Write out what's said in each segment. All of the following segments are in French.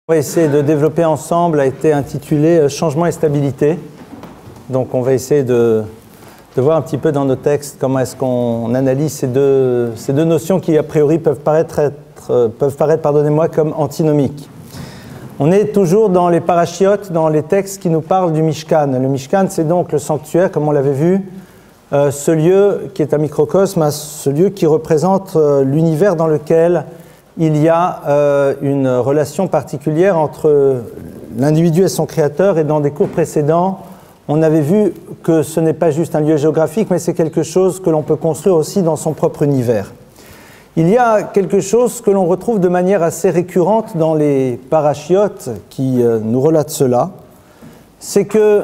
On va essayer de développer ensemble a été intitulé « Changement et stabilité ». Donc on va essayer de voir un petit peu dans nos textes comment est-ce qu'on analyse ces deux notions qui a priori peuvent paraître comme antinomiques. On est toujours dans les parachiotes, dans les textes qui nous parlent du Mishkan. Le Mishkan, c'est donc le sanctuaire, comme on l'avait vu, ce lieu qui est un microcosme, ce lieu qui représente l'univers dans lequel il y a une relation particulière entre l'individu et son créateur. Et dans des cours précédents, on avait vu que ce n'est pas juste un lieu géographique, mais c'est quelque chose que l'on peut construire aussi dans son propre univers. Il y a quelque chose que l'on retrouve de manière assez récurrente dans les parachiotes qui nous relatent cela, c'est que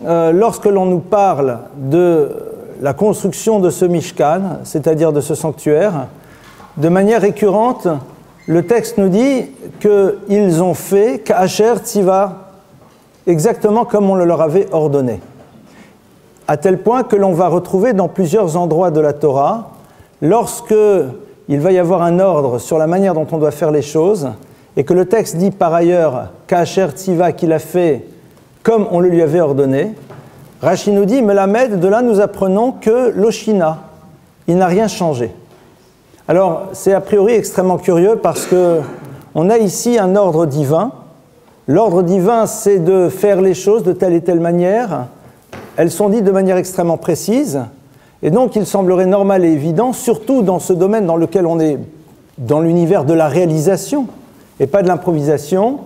lorsque l'on nous parle de la construction de ce Mishkan, c'est-à-dire de ce sanctuaire, de manière récurrente, le texte nous dit qu'ils ont fait Ka'asher Tziva, exactement comme on le leur avait ordonné. À tel point que l'on va retrouver dans plusieurs endroits de la Torah, lorsque il va y avoir un ordre sur la manière dont on doit faire les choses, et que le texte dit par ailleurs Ka'asher Tziva, qu'il a fait comme on le lui avait ordonné, Rashi nous dit, Melamed, de là nous apprenons que l'Oshina, il n'a rien changé. Alors, c'est a priori extrêmement curieux parce qu'on a ici un ordre divin. L'ordre divin, c'est de faire les choses de telle et telle manière. Elles sont dites de manière extrêmement précise. Et donc, il semblerait normal et évident, surtout dans ce domaine dans lequel on est dans l'univers de la réalisation et pas de l'improvisation,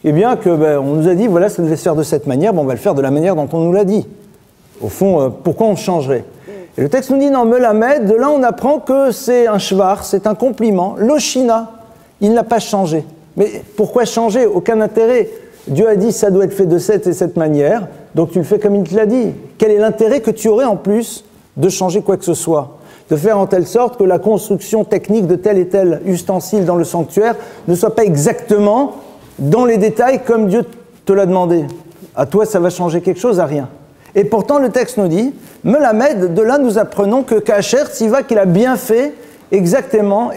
eh bien, on nous a dit, voilà, ça devait se faire de cette manière, on va le faire de la manière dont on nous l'a dit. Au fond, pourquoi on changerait ? Et le texte nous dit, non, Melamed, de là on apprend que c'est un shvar, c'est un compliment. L'Oshina, il n'a pas changé. Mais pourquoi changer ? Aucun intérêt. Dieu a dit, ça doit être fait de cette et cette manière, donc tu le fais comme il te l'a dit. Quel est l'intérêt que tu aurais en plus de changer quoi que ce soit ? De faire en telle sorte que la construction technique de tel et tel ustensile dans le sanctuaire ne soit pas exactement dans les détails comme Dieu te l'a demandé. À toi, ça va changer quelque chose ? À rien. Et pourtant, le texte nous dit, Melamed, de là nous apprenons que Ka'asher Tziva, qu'il a bien fait, exactement,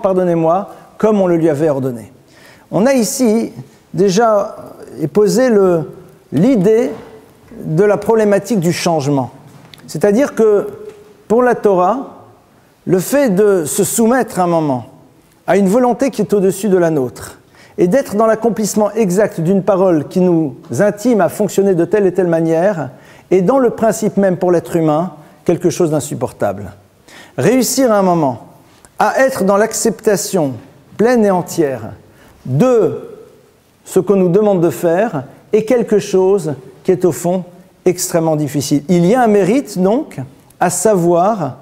pardonnez-moi, comme on le lui avait ordonné. On a ici déjà posé l'idée de la problématique du changement. C'est-à-dire que pour la Torah, le fait de se soumettre à un moment à une volonté qui est au-dessus de la nôtre et d'être dans l'accomplissement exact d'une parole qui nous intime à fonctionner de telle et telle manière est dans le principe même pour l'être humain quelque chose d'insupportable. Réussir à un moment à être dans l'acceptation pleine et entière de ce qu'on nous demande de faire est quelque chose qui est au fond extrêmement difficile. Il y a un mérite donc à savoir,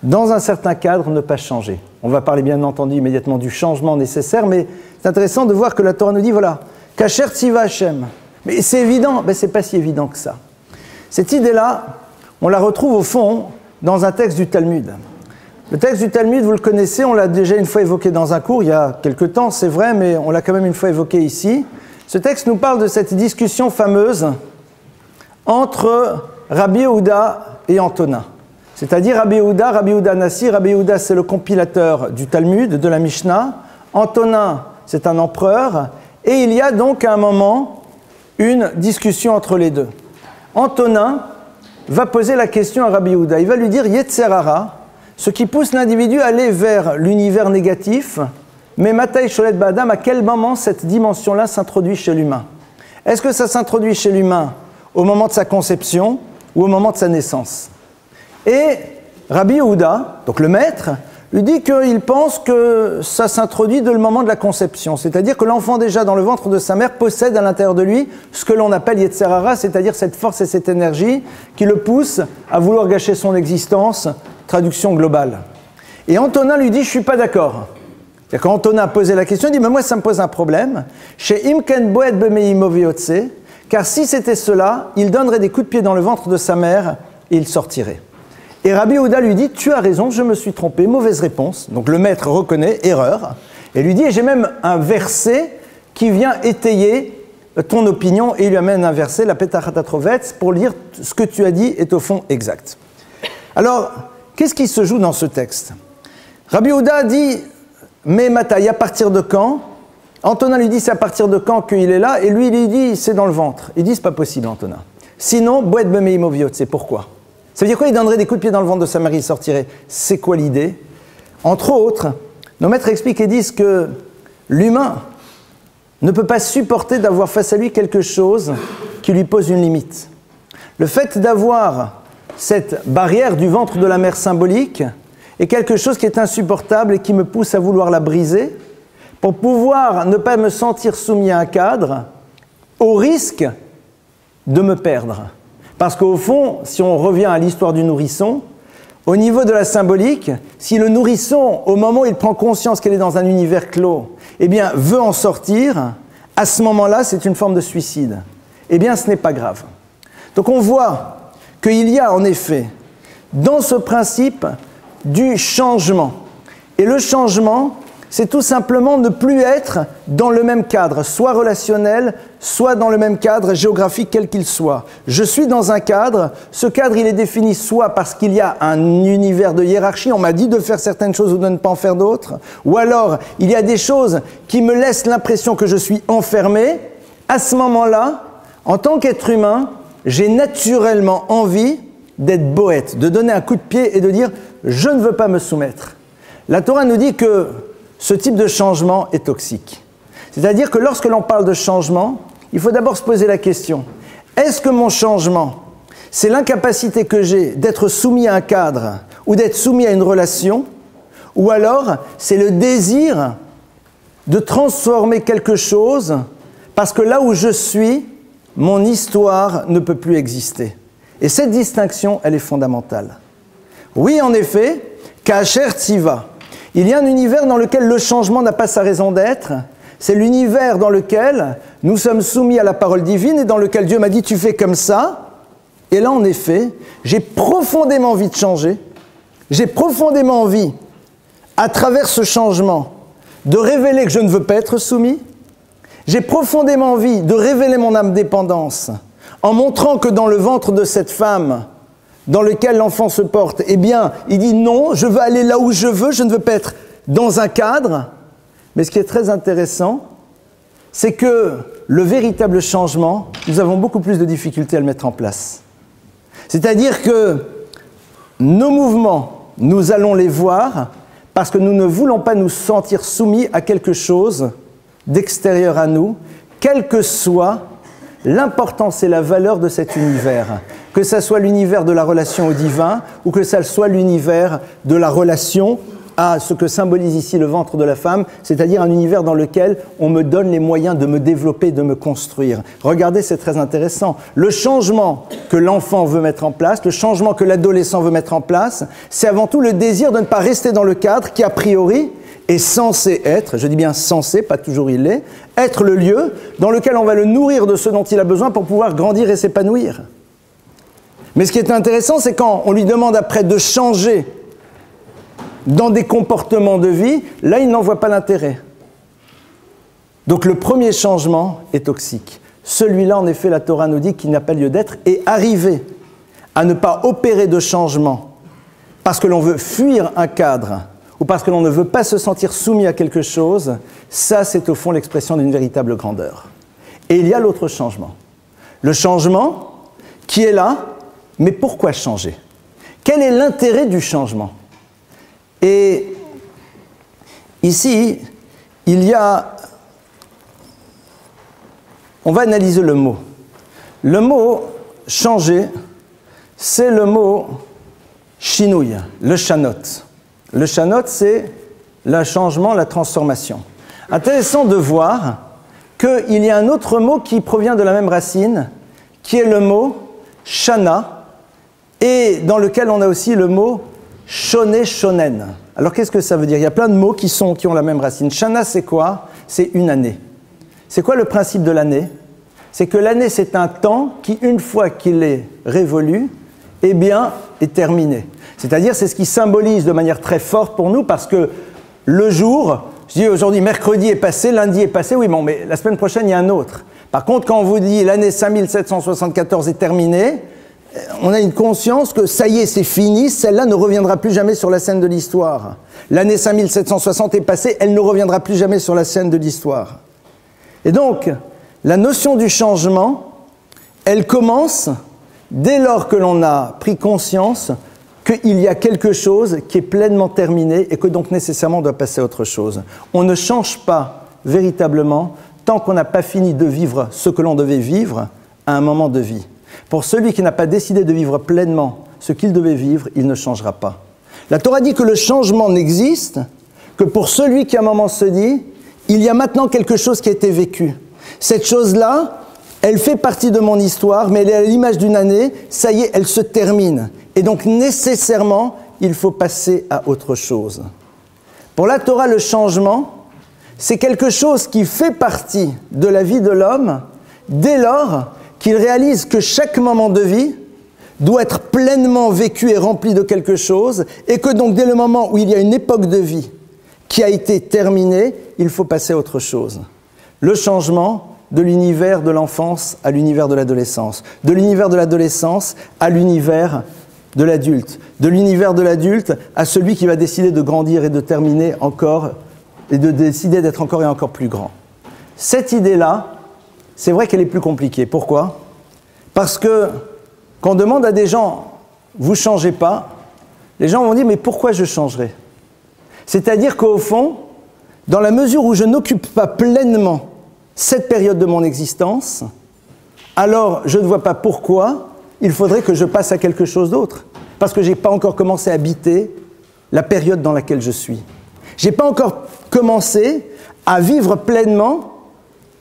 dans un certain cadre, ne pas changer. On va parler bien entendu immédiatement du changement nécessaire, mais c'est intéressant de voir que la Torah nous dit, voilà, Ka'asher Tziva Hashem. Mais c'est évident, mais c'est pas si évident que ça. Cette idée-là, on la retrouve au fond dans un texte du Talmud. Le texte du Talmud, vous le connaissez, on l'a déjà une fois évoqué dans un cours, il y a quelque temps, c'est vrai, mais on l'a quand même une fois évoqué ici. Ce texte nous parle de cette discussion fameuse entre Rabbi Yehuda et Antonin. C'est-à-dire Rabbi Yehuda Nassi. Rabbi Yehuda, c'est le compilateur du Talmud, de la Mishnah. Antonin, c'est un empereur. Et il y a donc à un moment une discussion entre les deux. Antonin va poser la question à Rabbi Yehuda. Il va lui dire Yetzer Hara, ce qui pousse l'individu à aller vers l'univers négatif, mais Matai Sholet Ba'adam, à quel moment cette dimension-là s'introduit chez l'humain ? Est-ce que ça s'introduit chez l'humain au moment de sa conception ou au moment de sa naissance ? Et Rabbi Yehuda, donc le maître, lui dit qu'il pense que ça s'introduit dès le moment de la conception. C'est-à-dire que l'enfant déjà dans le ventre de sa mère possède à l'intérieur de lui ce que l'on appelle Yetzer Hara, c'est-à-dire cette force et cette énergie qui le pousse à vouloir gâcher son existence, traduction globale. Et Antonin lui dit « je ne suis pas d'accord ». Quand Antonin a posé la question, il dit « mais moi ça me pose un problème ». Chez Imken Boed Bemeimo Viotse, car si c'était cela, il donnerait des coups de pied dans le ventre de sa mère et il sortirait. Et Rabbi Yehuda lui dit, tu as raison, je me suis trompé, mauvaise réponse. Donc le maître reconnaît, erreur, et lui dit, et j'ai même un verset qui vient étayer ton opinion, et il lui amène un verset, la Petachat Atrovetz, pour dire ce que tu as dit est au fond exact. Alors, qu'est-ce qui se joue dans ce texte ? Rabbi Yehuda dit, mais Matai, à partir de quand ? Antonin lui dit c'est à partir de quand qu'il est là, et lui il lui dit c'est dans le ventre. Il dit c'est pas possible Antonin. Sinon, boet bemeimoviot, c'est pourquoi. Ça veut dire quoi? Il donnerait des coups de pied dans le ventre de sa mère, il sortirait. C'est quoi l'idée? Entre autres, nos maîtres expliquent et disent que l'humain ne peut pas supporter d'avoir face à lui quelque chose qui lui pose une limite. Le fait d'avoir cette barrière du ventre de la mère symbolique est quelque chose qui est insupportable et qui me pousse à vouloir la briser pour pouvoir ne pas me sentir soumis à un cadre au risque de me perdre. Parce qu'au fond, si on revient à l'histoire du nourrisson, au niveau de la symbolique, si le nourrisson, au moment où il prend conscience qu'elle est dans un univers clos, eh bien, veut en sortir, à ce moment-là, c'est une forme de suicide. Eh bien, ce n'est pas grave. Donc on voit qu'il y a en effet, dans ce principe, du changement. Et le changement, c'est tout simplement ne plus être dans le même cadre, soit relationnel, soit dans le même cadre géographique quel qu'il soit. Je suis dans un cadre, ce cadre il est défini soit parce qu'il y a un univers de hiérarchie, on m'a dit de faire certaines choses ou de ne pas en faire d'autres, ou alors il y a des choses qui me laissent l'impression que je suis enfermé. À ce moment-là, en tant qu'être humain, j'ai naturellement envie d'être boète, de donner un coup de pied et de dire « je ne veux pas me soumettre ». La Torah nous dit que ce type de changement est toxique. C'est-à-dire que lorsque l'on parle de changement, il faut d'abord se poser la question, est-ce que mon changement, c'est l'incapacité que j'ai d'être soumis à un cadre ou d'être soumis à une relation, ou alors c'est le désir de transformer quelque chose parce que là où je suis, mon histoire ne peut plus exister. Et cette distinction, elle est fondamentale. Oui, en effet, Kacher Tziva, il y a un univers dans lequel le changement n'a pas sa raison d'être. C'est l'univers dans lequel nous sommes soumis à la parole divine et dans lequel Dieu m'a dit « tu fais comme ça ». Et là, en effet, j'ai profondément envie de changer. J'ai profondément envie, à travers ce changement, de révéler que je ne veux pas être soumis. J'ai profondément envie de révéler mon âme dépendance en montrant que dans le ventre de cette femme dans lequel l'enfant se porte, eh bien, il dit non, je veux aller là où je ne veux pas être dans un cadre. Mais ce qui est très intéressant, c'est que le véritable changement, nous avons beaucoup plus de difficultés à le mettre en place. C'est-à-dire que nos mouvements, nous allons les voir parce que nous ne voulons pas nous sentir soumis à quelque chose d'extérieur à nous, quelle que soit l'importance et la valeur de cet univers, que ça soit l'univers de la relation au divin ou que ça soit l'univers de la relation à ce que symbolise ici le ventre de la femme, c'est-à-dire un univers dans lequel on me donne les moyens de me développer, de me construire. Regardez, c'est très intéressant. Le changement que l'enfant veut mettre en place, le changement que l'adolescent veut mettre en place, c'est avant tout le désir de ne pas rester dans le cadre qui, a priori, est censé être, je dis bien censé, pas toujours il l'est, être le lieu dans lequel on va le nourrir de ce dont il a besoin pour pouvoir grandir et s'épanouir. Mais ce qui est intéressant, c'est quand on lui demande après de changer dans des comportements de vie, là il n'en voit pas l'intérêt. Donc le premier changement est toxique. Celui-là, en effet, la Torah nous dit qu'il n'a pas lieu d'être, et arriver à ne pas opérer de changement parce que l'on veut fuir un cadre ou parce que l'on ne veut pas se sentir soumis à quelque chose, ça c'est au fond l'expression d'une véritable grandeur. Et il y a l'autre changement. Le changement qui est là, mais pourquoi changer? Quel est l'intérêt du changement? Et ici, il y a... On va analyser le mot. Le mot « changer », c'est le mot « shinouï », le shanot. Le shanot, c'est le changement, la transformation. Intéressant de voir qu'il y a un autre mot qui provient de la même racine, qui est le mot « shana », et dans lequel on a aussi le mot « shoné shonen ». Alors qu'est-ce que ça veut dire? Il y a plein de mots qui ont la même racine. Shana, c'est quoi? C'est une année. C'est quoi le principe de l'année? C'est que l'année, c'est un temps qui, une fois qu'il est révolu, eh bien, est terminé. C'est-à-dire, c'est ce qui symbolise de manière très forte pour nous, parce que le jour, je dis aujourd'hui, mercredi est passé, lundi est passé, oui, bon, mais la semaine prochaine, il y a un autre. Par contre, quand on vous dit l'année 5774 est terminée, on a une conscience que ça y est, c'est fini, celle-là ne reviendra plus jamais sur la scène de l'histoire. L'année 5760 est passée, elle ne reviendra plus jamais sur la scène de l'histoire. Et donc, la notion du changement, elle commence dès lors que l'on a pris conscience qu'il y a quelque chose qui est pleinement terminé et que donc nécessairement on doit passer à autre chose. On ne change pas véritablement tant qu'on n'a pas fini de vivre ce que l'on devait vivre à un moment de vie. Pour celui qui n'a pas décidé de vivre pleinement ce qu'il devait vivre, il ne changera pas. La Torah dit que le changement n'existe que pour celui qui à un moment se dit « il y a maintenant quelque chose qui a été vécu ». Cette chose-là, elle fait partie de mon histoire, mais elle est à l'image d'une année, ça y est, elle se termine. Et donc nécessairement, il faut passer à autre chose. Pour la Torah, le changement, c'est quelque chose qui fait partie de la vie de l'homme dès lors qu'il réalise que chaque moment de vie doit être pleinement vécu et rempli de quelque chose et que donc dès le moment où il y a une époque de vie qui a été terminée, il faut passer à autre chose. Le changement de l'univers de l'enfance à l'univers de l'adolescence, de l'univers de l'adolescence à l'univers de l'adulte, de l'univers de l'adulte à celui qui va décider de grandir et de terminer encore et de décider d'être encore et encore plus grand. Cette idée-là, c'est vrai qu'elle est plus compliquée. Pourquoi ? Parce que quand on demande à des gens « vous ne changez pas », les gens vont dire « mais pourquoi je changerais ?» C'est-à-dire qu'au fond, dans la mesure où je n'occupe pas pleinement cette période de mon existence, alors je ne vois pas pourquoi il faudrait que je passe à quelque chose d'autre. Parce que je n'ai pas encore commencé à habiter la période dans laquelle je suis. Je n'ai pas encore commencé à vivre pleinement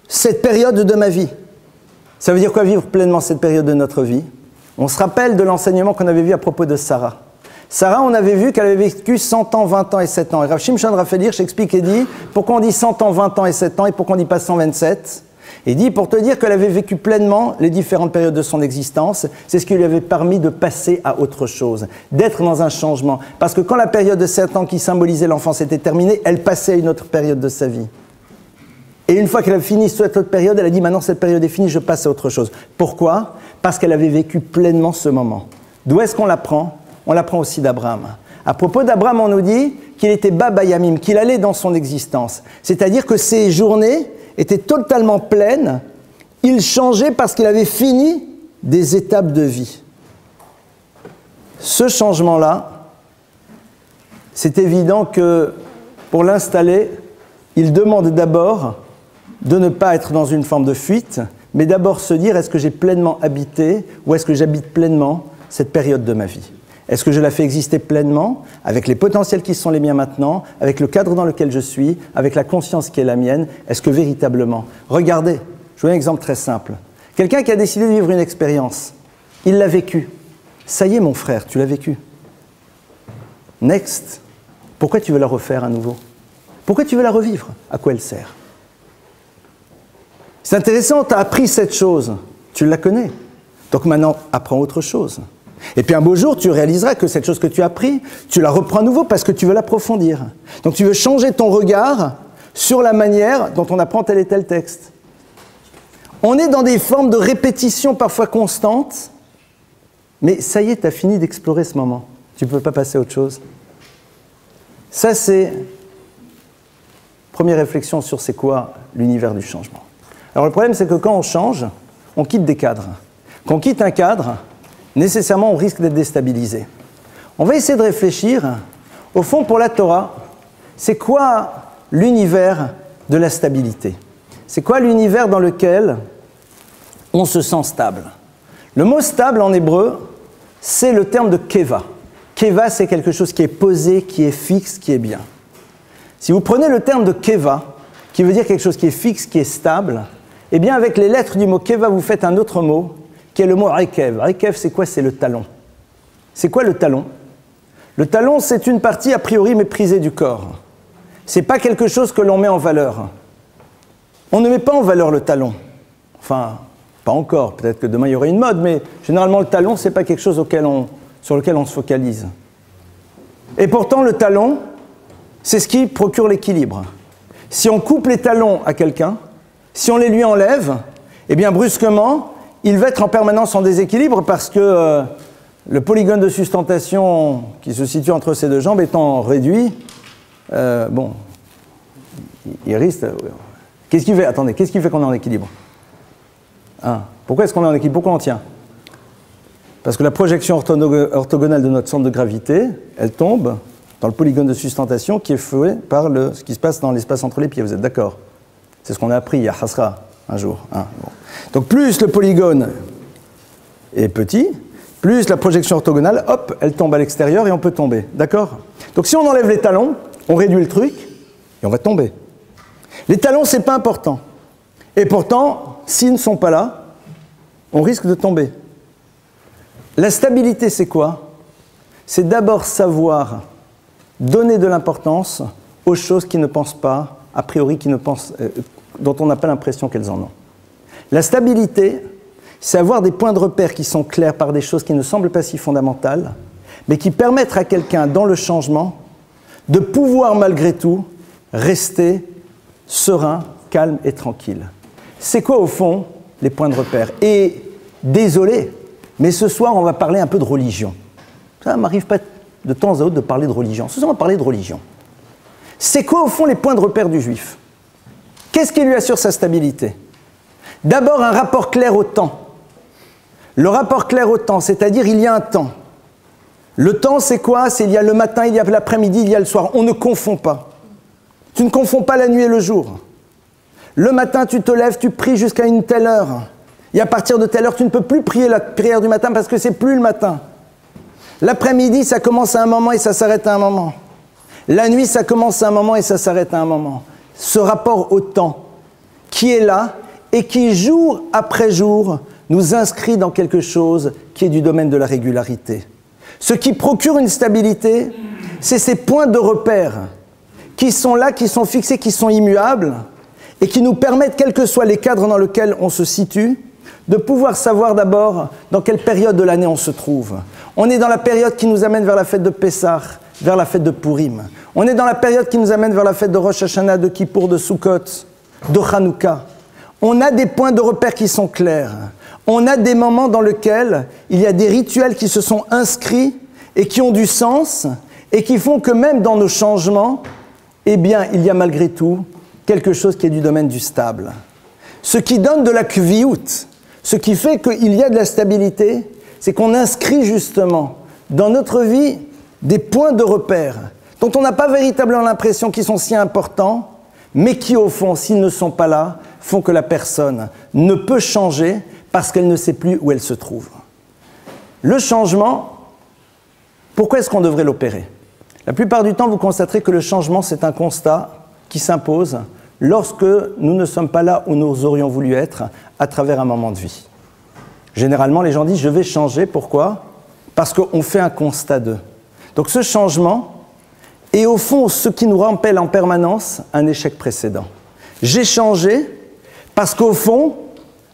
cette période de ma vie. Ça veut dire quoi vivre pleinement cette période de notre vie ? On se rappelle de l'enseignement qu'on avait vu à propos de Sarah. Sarah, on avait vu qu'elle avait vécu 100 ans, 20 ans et 7 ans. Et Rav Shimshon Raphaël Hirsch explique et dit pourquoi on dit 100 ans, 20 ans et 7 ans et pourquoi on ne dit pas 127 ? Il dit pour te dire qu'elle avait vécu pleinement les différentes périodes de son existence, c'est ce qui lui avait permis de passer à autre chose, d'être dans un changement. Parce que quand la période de 7 ans qui symbolisait l'enfance était terminée, elle passait à une autre période de sa vie. Et une fois qu'elle a fini cette autre période, elle a dit maintenant cette période est finie, je passe à autre chose. Pourquoi ? Parce qu'elle avait vécu pleinement ce moment. D'où est-ce qu'on l'apprend ? On l'apprend aussi d'Abraham. À propos d'Abraham, on nous dit qu'il était Baba Yamim, qu'il allait dans son existence. C'est-à-dire que ses journées étaient totalement pleines. Il changeait parce qu'il avait fini des étapes de vie. Ce changement-là, c'est évident que pour l'installer, il demande d'abord de ne pas être dans une forme de fuite, mais d'abord se dire est-ce que j'ai pleinement habité ou est-ce que j'habite pleinement cette période de ma vie ? Est-ce que je la fais exister pleinement, avec les potentiels qui sont les miens maintenant, avec le cadre dans lequel je suis, avec la conscience qui est la mienne ? Est-ce que véritablement ? Regardez, je vous donne un exemple très simple. Quelqu'un qui a décidé de vivre une expérience, il l'a vécue. Ça y est mon frère, tu l'as vécue. Next. Pourquoi tu veux la refaire à nouveau ? Pourquoi tu veux la revivre ? À quoi elle sert ? C'est intéressant, tu as appris cette chose, tu la connais. Donc maintenant, apprends autre chose. Et puis un beau jour, tu réaliseras que cette chose que tu as appris, tu la reprends à nouveau parce que tu veux l'approfondir. Donc tu veux changer ton regard sur la manière dont on apprend tel et tel texte. On est dans des formes de répétition parfois constantes, mais ça y est, tu as fini d'explorer ce moment. Tu ne peux pas passer à autre chose. Ça, c'est première réflexion sur c'est quoi l'univers du changement. Alors le problème, c'est que quand on change, on quitte des cadres. Quand on quitte un cadre, nécessairement, on risque d'être déstabilisé. On va essayer de réfléchir, au fond, pour la Torah, c'est quoi l'univers de la stabilité ? C'est quoi l'univers dans lequel on se sent stable ? Le mot stable en hébreu, c'est le terme de keva. Keva, c'est quelque chose qui est posé, qui est fixe, qui est bien. Si vous prenez le terme de keva, qui veut dire quelque chose qui est fixe, qui est stable, eh bien, avec les lettres du mot keva, vous faites un autre mot, qui est le mot rekev. Rekev, c'est quoi ? C'est le talon. C'est quoi le talon ? Le talon, c'est une partie a priori méprisée du corps. C'est pas quelque chose que l'on met en valeur. On ne met pas en valeur le talon. Enfin, pas encore. Peut-être que demain il y aurait une mode, mais généralement le talon, c'est pas quelque chose sur lequel on se focalise. Et pourtant, le talon, c'est ce qui procure l'équilibre. Si on coupe les talons à quelqu'un, si on les lui enlève, eh bien brusquement, il va être en permanence en déséquilibre parce que le polygone de sustentation qui se situe entre ses deux jambes étant réduit, il risque... Qu'est-ce qui fait, attendez, qu'est-ce qui fait qu'on est en équilibre? Pourquoi est-ce qu'on est en équilibre? Pourquoi on tient? Parce que la projection orthogonale de notre centre de gravité, elle tombe dans le polygone de sustentation qui est fait par ce qui se passe dans l'espace entre les pieds. Vous êtes d'accord? C'est ce qu'on a appris à Hasra un jour. Bon. Donc plus le polygone est petit, plus la projection orthogonale, hop, elle tombe à l'extérieur et on peut tomber. D'accord? Donc si on enlève les talons, on réduit le truc et on va tomber. Les talons, c'est pas important. Et pourtant, s'ils ne sont pas là, on risque de tomber. La stabilité, c'est quoi? C'est d'abord savoir donner de l'importance aux choses qui ne pensent pas, a priori, dont on n'a pas l'impression qu'elles en ont. La stabilité, c'est avoir des points de repère qui sont clairs par des choses qui ne semblent pas si fondamentales, mais qui permettent à quelqu'un, dans le changement, de pouvoir malgré tout rester serein, calme et tranquille. C'est quoi au fond les points de repère? Et désolé, mais ce soir on va parler un peu de religion. Ça ne m'arrive pas de temps à autre de parler de religion. Ce soir on va parler de religion. C'est quoi au fond les points de repère du juif? Qu'est-ce qui lui assure sa stabilité? D'abord un rapport clair au temps. Le rapport clair au temps, c'est-à-dire il y a un temps. Le temps c'est quoi? C'est il y a le matin, il y a l'après-midi, il y a le soir. On ne confond pas. Tu ne confonds pas la nuit et le jour. Le matin, tu te lèves, tu pries jusqu'à une telle heure. Et à partir de telle heure, tu ne peux plus prier la prière du matin parce que c'est plus le matin. L'après-midi, ça commence à un moment et ça s'arrête à un moment. La nuit, ça commence à un moment et ça s'arrête à un moment. Ce rapport au temps qui est là et qui, jour après jour, nous inscrit dans quelque chose qui est du domaine de la régularité. Ce qui procure une stabilité, c'est ces points de repère qui sont là, qui sont fixés, qui sont immuables, et qui nous permettent, quels que soient les cadres dans lesquels on se situe, de pouvoir savoir d'abord dans quelle période de l'année on se trouve. On est dans la période qui nous amène vers la fête de Pessah, vers la fête de Purim. On est dans la période qui nous amène vers la fête de Rosh Hashanah, de Kippour, de Sukkot, de Hanouka. On a des points de repère qui sont clairs. On a des moments dans lesquels il y a des rituels qui se sont inscrits et qui ont du sens et qui font que même dans nos changements, eh bien, il y a malgré tout quelque chose qui est du domaine du stable. Ce qui donne de la kviout, ce qui fait qu'il y a de la stabilité, c'est qu'on inscrit justement dans notre vie des points de repère dont on n'a pas véritablement l'impression qu'ils sont si importants, mais qui au fond, s'ils ne sont pas là, font que la personne ne peut changer parce qu'elle ne sait plus où elle se trouve. Le changement, pourquoi est-ce qu'on devrait l'opérer? La plupart du temps, vous constaterez que le changement, c'est un constat qui s'impose lorsque nous ne sommes pas là où nous aurions voulu être à travers un moment de vie. Généralement, les gens disent « je vais changer ». Pourquoi? Parce qu'on fait un constat d'eux. Donc ce changement est au fond ce qui nous rappelle en permanence un échec précédent. J'ai changé parce qu'au fond,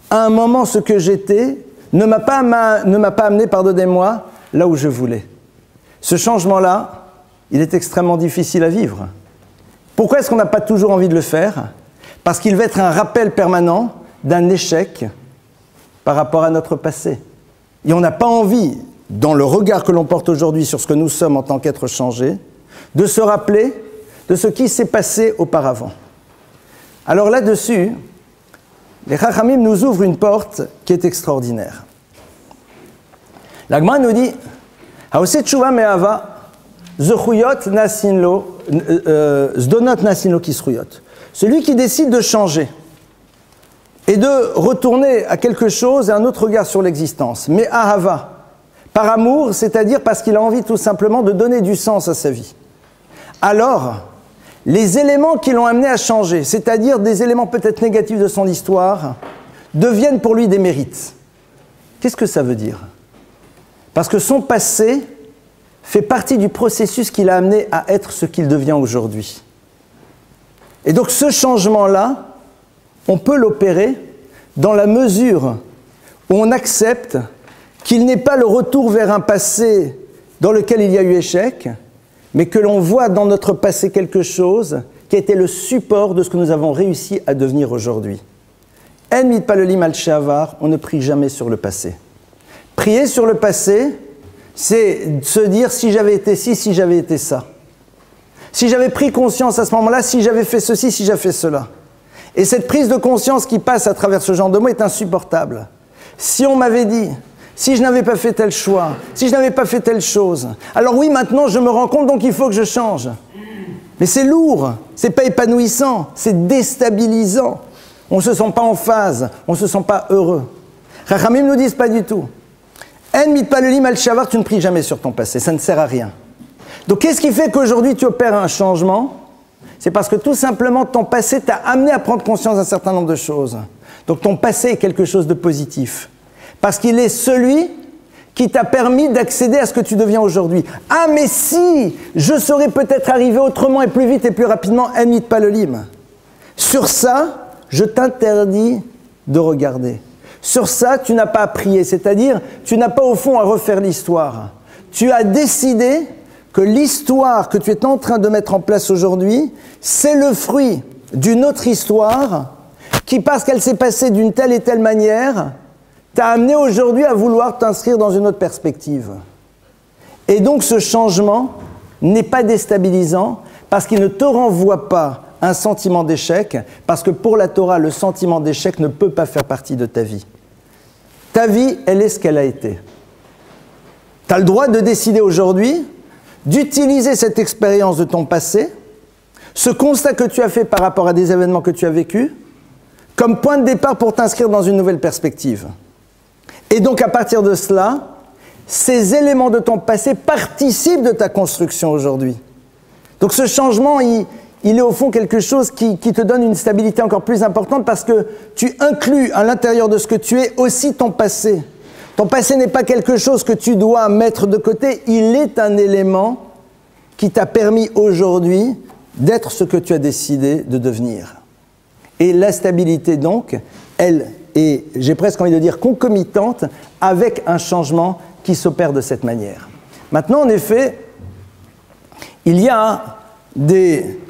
à un moment, ce que j'étais ne m'a pas amené, pardonnez-moi, là où je voulais. Ce changement-là, il est extrêmement difficile à vivre. Pourquoi est-ce qu'on n'a pas toujours envie de le faire? Parce qu'il va être un rappel permanent d'un échec par rapport à notre passé. Et on n'a pas envie, dans le regard que l'on porte aujourd'hui sur ce que nous sommes en tant qu'êtres changés, de se rappeler de ce qui s'est passé auparavant. Alors là-dessus, les Chachamim nous ouvrent une porte qui est extraordinaire. La Gemara nous dit « Haoset tshuva me'ava » Zechuyot nasinlo, zdonot nasinlo kisruyot. Celui qui décide de changer et de retourner à quelque chose, à un autre regard sur l'existence. Mais ahava, par amour, c'est-à-dire parce qu'il a envie tout simplement de donner du sens à sa vie. Alors, les éléments qui l'ont amené à changer, c'est-à-dire des éléments peut-être négatifs de son histoire, deviennent pour lui des mérites. Qu'est-ce que ça veut dire? Parce que son passé fait partie du processus qui l'a amené à être ce qu'il devient aujourd'hui. Et donc ce changement-là, on peut l'opérer dans la mesure où on accepte qu'il n'est pas le retour vers un passé dans lequel il y a eu échec, mais que l'on voit dans notre passé quelque chose qui a été le support de ce que nous avons réussi à devenir aujourd'hui. En mitpalelim al shavar, on ne prie jamais sur le passé. Prier sur le passé, c'est se dire si j'avais été ci, si j'avais été ça. Si j'avais pris conscience à ce moment-là, si j'avais fait ceci, si j'avais fait cela. Et cette prise de conscience qui passe à travers ce genre de mots est insupportable. Si on m'avait dit, si je n'avais pas fait tel choix, si je n'avais pas fait telle chose, alors oui, maintenant je me rends compte, donc il faut que je change. Mais c'est lourd, c'est pas épanouissant, c'est déstabilisant. On ne se sent pas en phase, on ne se sent pas heureux. Chachamim nous disent pas du tout. En mitpalelim al shavar, tu ne pries jamais sur ton passé, ça ne sert à rien. Donc qu'est-ce qui fait qu'aujourd'hui tu opères un changement? C'est parce que tout simplement ton passé t'a amené à prendre conscience d'un certain nombre de choses. Donc ton passé est quelque chose de positif. Parce qu'il est celui qui t'a permis d'accéder à ce que tu deviens aujourd'hui. Ah mais si, je serais peut-être arrivé autrement et plus vite et plus rapidement, en mitpalelim. Sur ça, je t'interdis de regarder. Sur ça, tu n'as pas à prier, c'est-à-dire, tu n'as pas au fond à refaire l'histoire. Tu as décidé que l'histoire que tu es en train de mettre en place aujourd'hui, c'est le fruit d'une autre histoire qui, parce qu'elle s'est passée d'une telle et telle manière, t'a amené aujourd'hui à vouloir t'inscrire dans une autre perspective. Et donc ce changement n'est pas déstabilisant parce qu'il ne te renvoie pas un sentiment d'échec, parce que pour la Torah, le sentiment d'échec ne peut pas faire partie de ta vie. Ta vie, elle est ce qu'elle a été. Tu as le droit de décider aujourd'hui d'utiliser cette expérience de ton passé, ce constat que tu as fait par rapport à des événements que tu as vécus, comme point de départ pour t'inscrire dans une nouvelle perspective. Et donc à partir de cela, ces éléments de ton passé participent de ta construction aujourd'hui. Donc ce changement, il est au fond quelque chose qui te donne une stabilité encore plus importante parce que tu inclus à l'intérieur de ce que tu es aussi ton passé. Ton passé n'est pas quelque chose que tu dois mettre de côté, il est un élément qui t'a permis aujourd'hui d'être ce que tu as décidé de devenir. Et la stabilité donc, elle est, j'ai presque envie de dire, concomitante avec un changement qui s'opère de cette manière. Maintenant, en effet, il y a des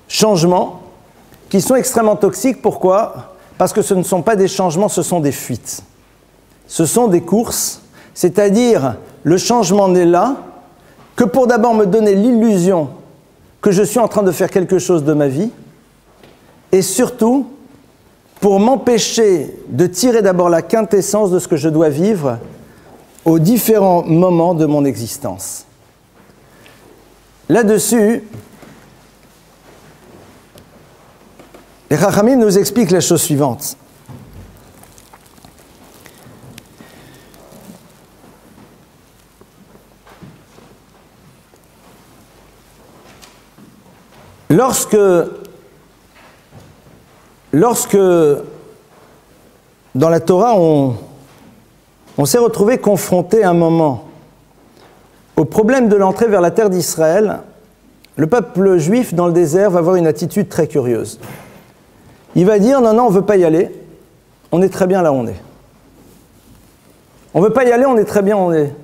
changements qui sont extrêmement toxiques. Pourquoi? Parce que ce ne sont pas des changements, ce sont des fuites. Ce sont des courses, c'est-à-dire le changement n'est là que pour d'abord me donner l'illusion que je suis en train de faire quelque chose de ma vie et surtout pour m'empêcher de tirer d'abord la quintessence de ce que je dois vivre aux différents moments de mon existence. Là-dessus, les Chachamim nous expliquent la chose suivante. Lorsque dans la Torah, on s'est retrouvé confronté à un moment au problème de l'entrée vers la terre d'Israël, le peuple juif dans le désert va avoir une attitude très curieuse. Il va dire, non, on ne veut pas y aller, on est très bien là où on est. On ne veut pas y aller, on est très bien où on est.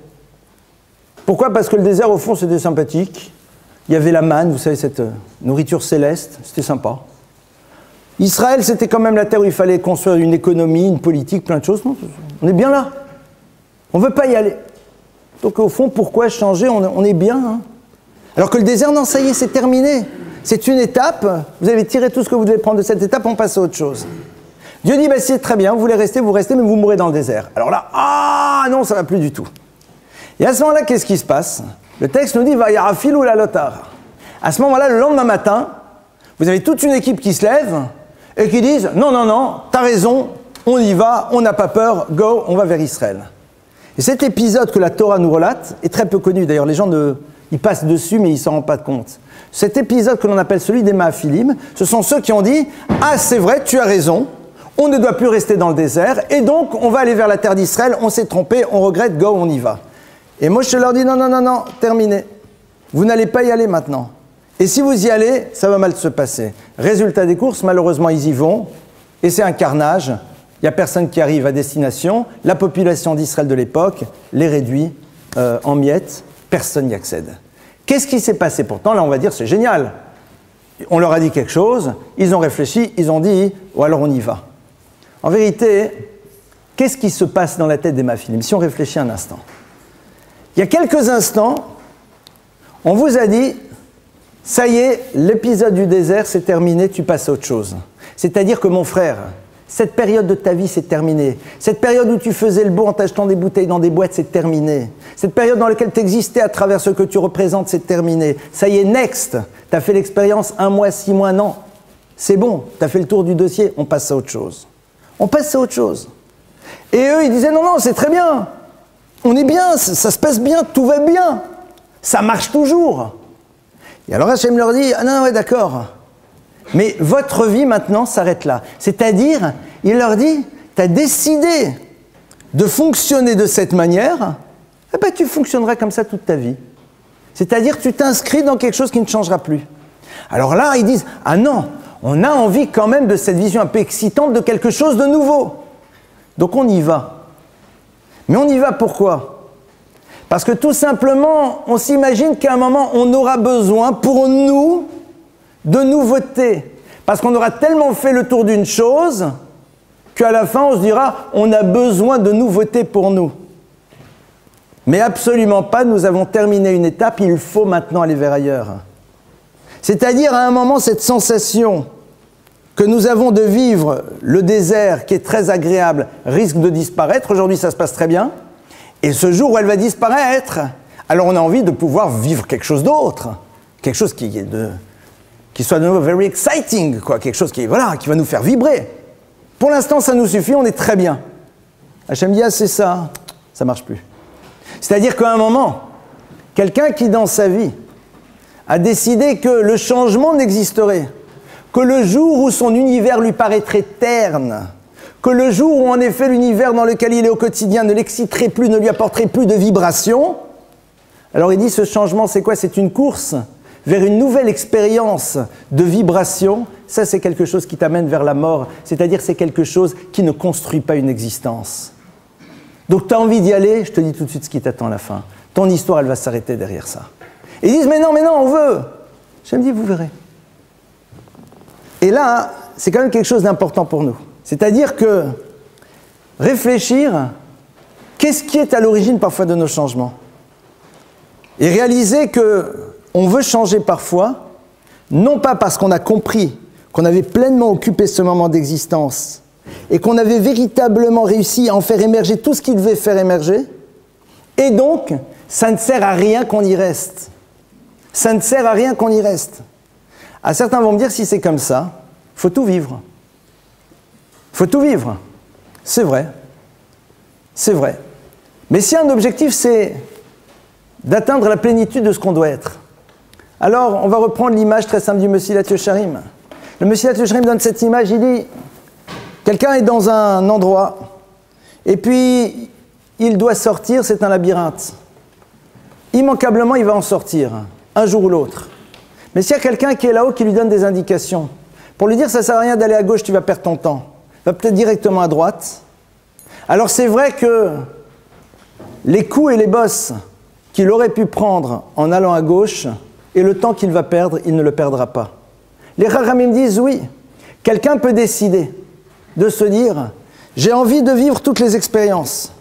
Pourquoi? Parce que le désert, au fond, c'était sympathique. Il y avait la manne, vous savez, cette nourriture céleste, c'était sympa. Israël, c'était quand même la terre où il fallait construire une économie, une politique, plein de choses. Non, on est bien là. On ne veut pas y aller. Donc au fond, pourquoi changer? On est bien. Hein. Alors que le désert, non, ça y est, c'est terminé. C'est une étape. Vous avez tiré tout ce que vous devez prendre de cette étape, on passe à autre chose. Dieu dit, c'est très bien, vous voulez rester, vous restez, mais vous mourrez dans le désert. Alors là, non, ça ne va plus du tout. Et à ce moment-là, qu'est-ce qui se passe? Le texte nous dit, va yarafil ou la lotar. À ce moment-là, le lendemain matin, vous avez toute une équipe qui se lève et qui disent, non, t'as raison, on y va, on n'a pas peur, go, on va vers Israël. Et cet épisode que la Torah nous relate est très peu connu. D'ailleurs, les gens ils passent dessus, mais ils ne s'en rendent pas compte. Cet épisode que l'on appelle celui des Mahafilim, ce sont ceux qui ont dit, c'est vrai, tu as raison, on ne doit plus rester dans le désert, et donc on va aller vers la terre d'Israël, on s'est trompé, on regrette, go, on y va. Et Moshe leur dit, non, terminé. Vous n'allez pas y aller maintenant. Et si vous y allez, ça va mal se passer. Résultat des courses, malheureusement, ils y vont, et c'est un carnage. Il n'y a personne qui arrive à destination. La population d'Israël de l'époque les réduit en miettes. Personne n'y accède. Qu'est-ce qui s'est passé? Pourtant, là, on va dire, c'est génial. On leur a dit quelque chose, ils ont réfléchi, ils ont dit, ou alors on y va. En vérité, qu'est-ce qui se passe dans la tête des Mahafilim? Si on réfléchit un instant. Il y a quelques instants, on vous a dit, ça y est, l'épisode du désert, c'est terminé, tu passes à autre chose. C'est-à-dire que mon frère, cette période de ta vie, c'est terminé. Cette période où tu faisais le beau en t'achetant des bouteilles dans des boîtes, c'est terminé. Cette période dans laquelle tu existais à travers ce que tu représentes, c'est terminé. Ça y est, next. Tu as fait l'expérience 1 mois, 6 mois, non. C'est bon, tu as fait le tour du dossier, on passe à autre chose. On passe à autre chose. Et eux, ils disaient, non, non, c'est très bien. On est bien, ça se passe bien, tout va bien. Ça marche toujours. Et alors Hachem leur dit, ah non, ouais, d'accord. Mais votre vie maintenant s'arrête là. C'est-à-dire, il leur dit, tu as décidé de fonctionner de cette manière, eh ben, tu fonctionneras comme ça toute ta vie. C'est-à-dire, tu t'inscris dans quelque chose qui ne changera plus. Alors là, ils disent, ah non, on a envie quand même de cette vision un peu excitante de quelque chose de nouveau. Donc on y va. Mais on y va pourquoi ? Parce que tout simplement, on s'imagine qu'à un moment, on aura besoin pour nous de nouveautés. Parce qu'on aura tellement fait le tour d'une chose qu'à la fin, on se dira, on a besoin de nouveautés pour nous. Mais absolument pas, nous avons terminé une étape, il faut maintenant aller vers ailleurs. C'est-à-dire, à un moment, cette sensation que nous avons de vivre le désert, qui est très agréable, risque de disparaître. Aujourd'hui, ça se passe très bien. Et ce jour où elle va disparaître, alors on a envie de pouvoir vivre quelque chose d'autre. Quelque chose qui soit de nouveau very exciting, quoi. Quelque chose qui va nous faire vibrer. Pour l'instant, ça nous suffit, on est très bien. Hachem dit, ah, c'est ça, ça marche plus. C'est-à-dire qu'à un moment, quelqu'un qui dans sa vie a décidé que le changement n'existerait, que le jour où son univers lui paraîtrait terne, que le jour où en effet l'univers dans lequel il est au quotidien ne l'exciterait plus, ne lui apporterait plus de vibrations, alors il dit ce changement c'est quoi? C'est une course vers une nouvelle expérience de vibration. Ça c'est quelque chose qui t'amène vers la mort, c'est-à-dire c'est quelque chose qui ne construit pas une existence. Donc tu as envie d'y aller, je te dis tout de suite ce qui t'attend à la fin. Ton histoire elle va s'arrêter derrière ça. Et ils disent mais non, on veut. Je me dis vous verrez. Et là, c'est quand même quelque chose d'important pour nous. C'est-à-dire que réfléchir, qu'est-ce qui est à l'origine parfois de nos changements? Et réaliser qu'on veut changer parfois, non pas parce qu'on a compris qu'on avait pleinement occupé ce moment d'existence et qu'on avait véritablement réussi à en faire émerger tout ce qu'il devait faire émerger, et donc, ça ne sert à rien qu'on y reste. Ça ne sert à rien qu'on y reste. Ah, certains vont me dire, si c'est comme ça, il faut tout vivre. Il faut tout vivre. C'est vrai. C'est vrai. Mais si un objectif, c'est d'atteindre la plénitude de ce qu'on doit être, alors on va reprendre l'image très simple du Mesilat Yesharim. Le Mesilat Yesharim donne cette image, il dit, quelqu'un est dans un endroit, et puis il doit sortir, c'est un labyrinthe. Immanquablement, il va en sortir, un jour ou l'autre. Mais s'il y a quelqu'un qui est là-haut qui lui donne des indications, pour lui dire ça ne sert à rien d'aller à gauche, tu vas perdre ton temps, va peut-être directement à droite. Alors c'est vrai que les coups et les bosses qu'il aurait pu prendre en allant à gauche, et le temps qu'il va perdre, il ne le perdra pas. Les Chachamim disent oui, quelqu'un peut décider de se dire j'ai envie de vivre toutes les expériences,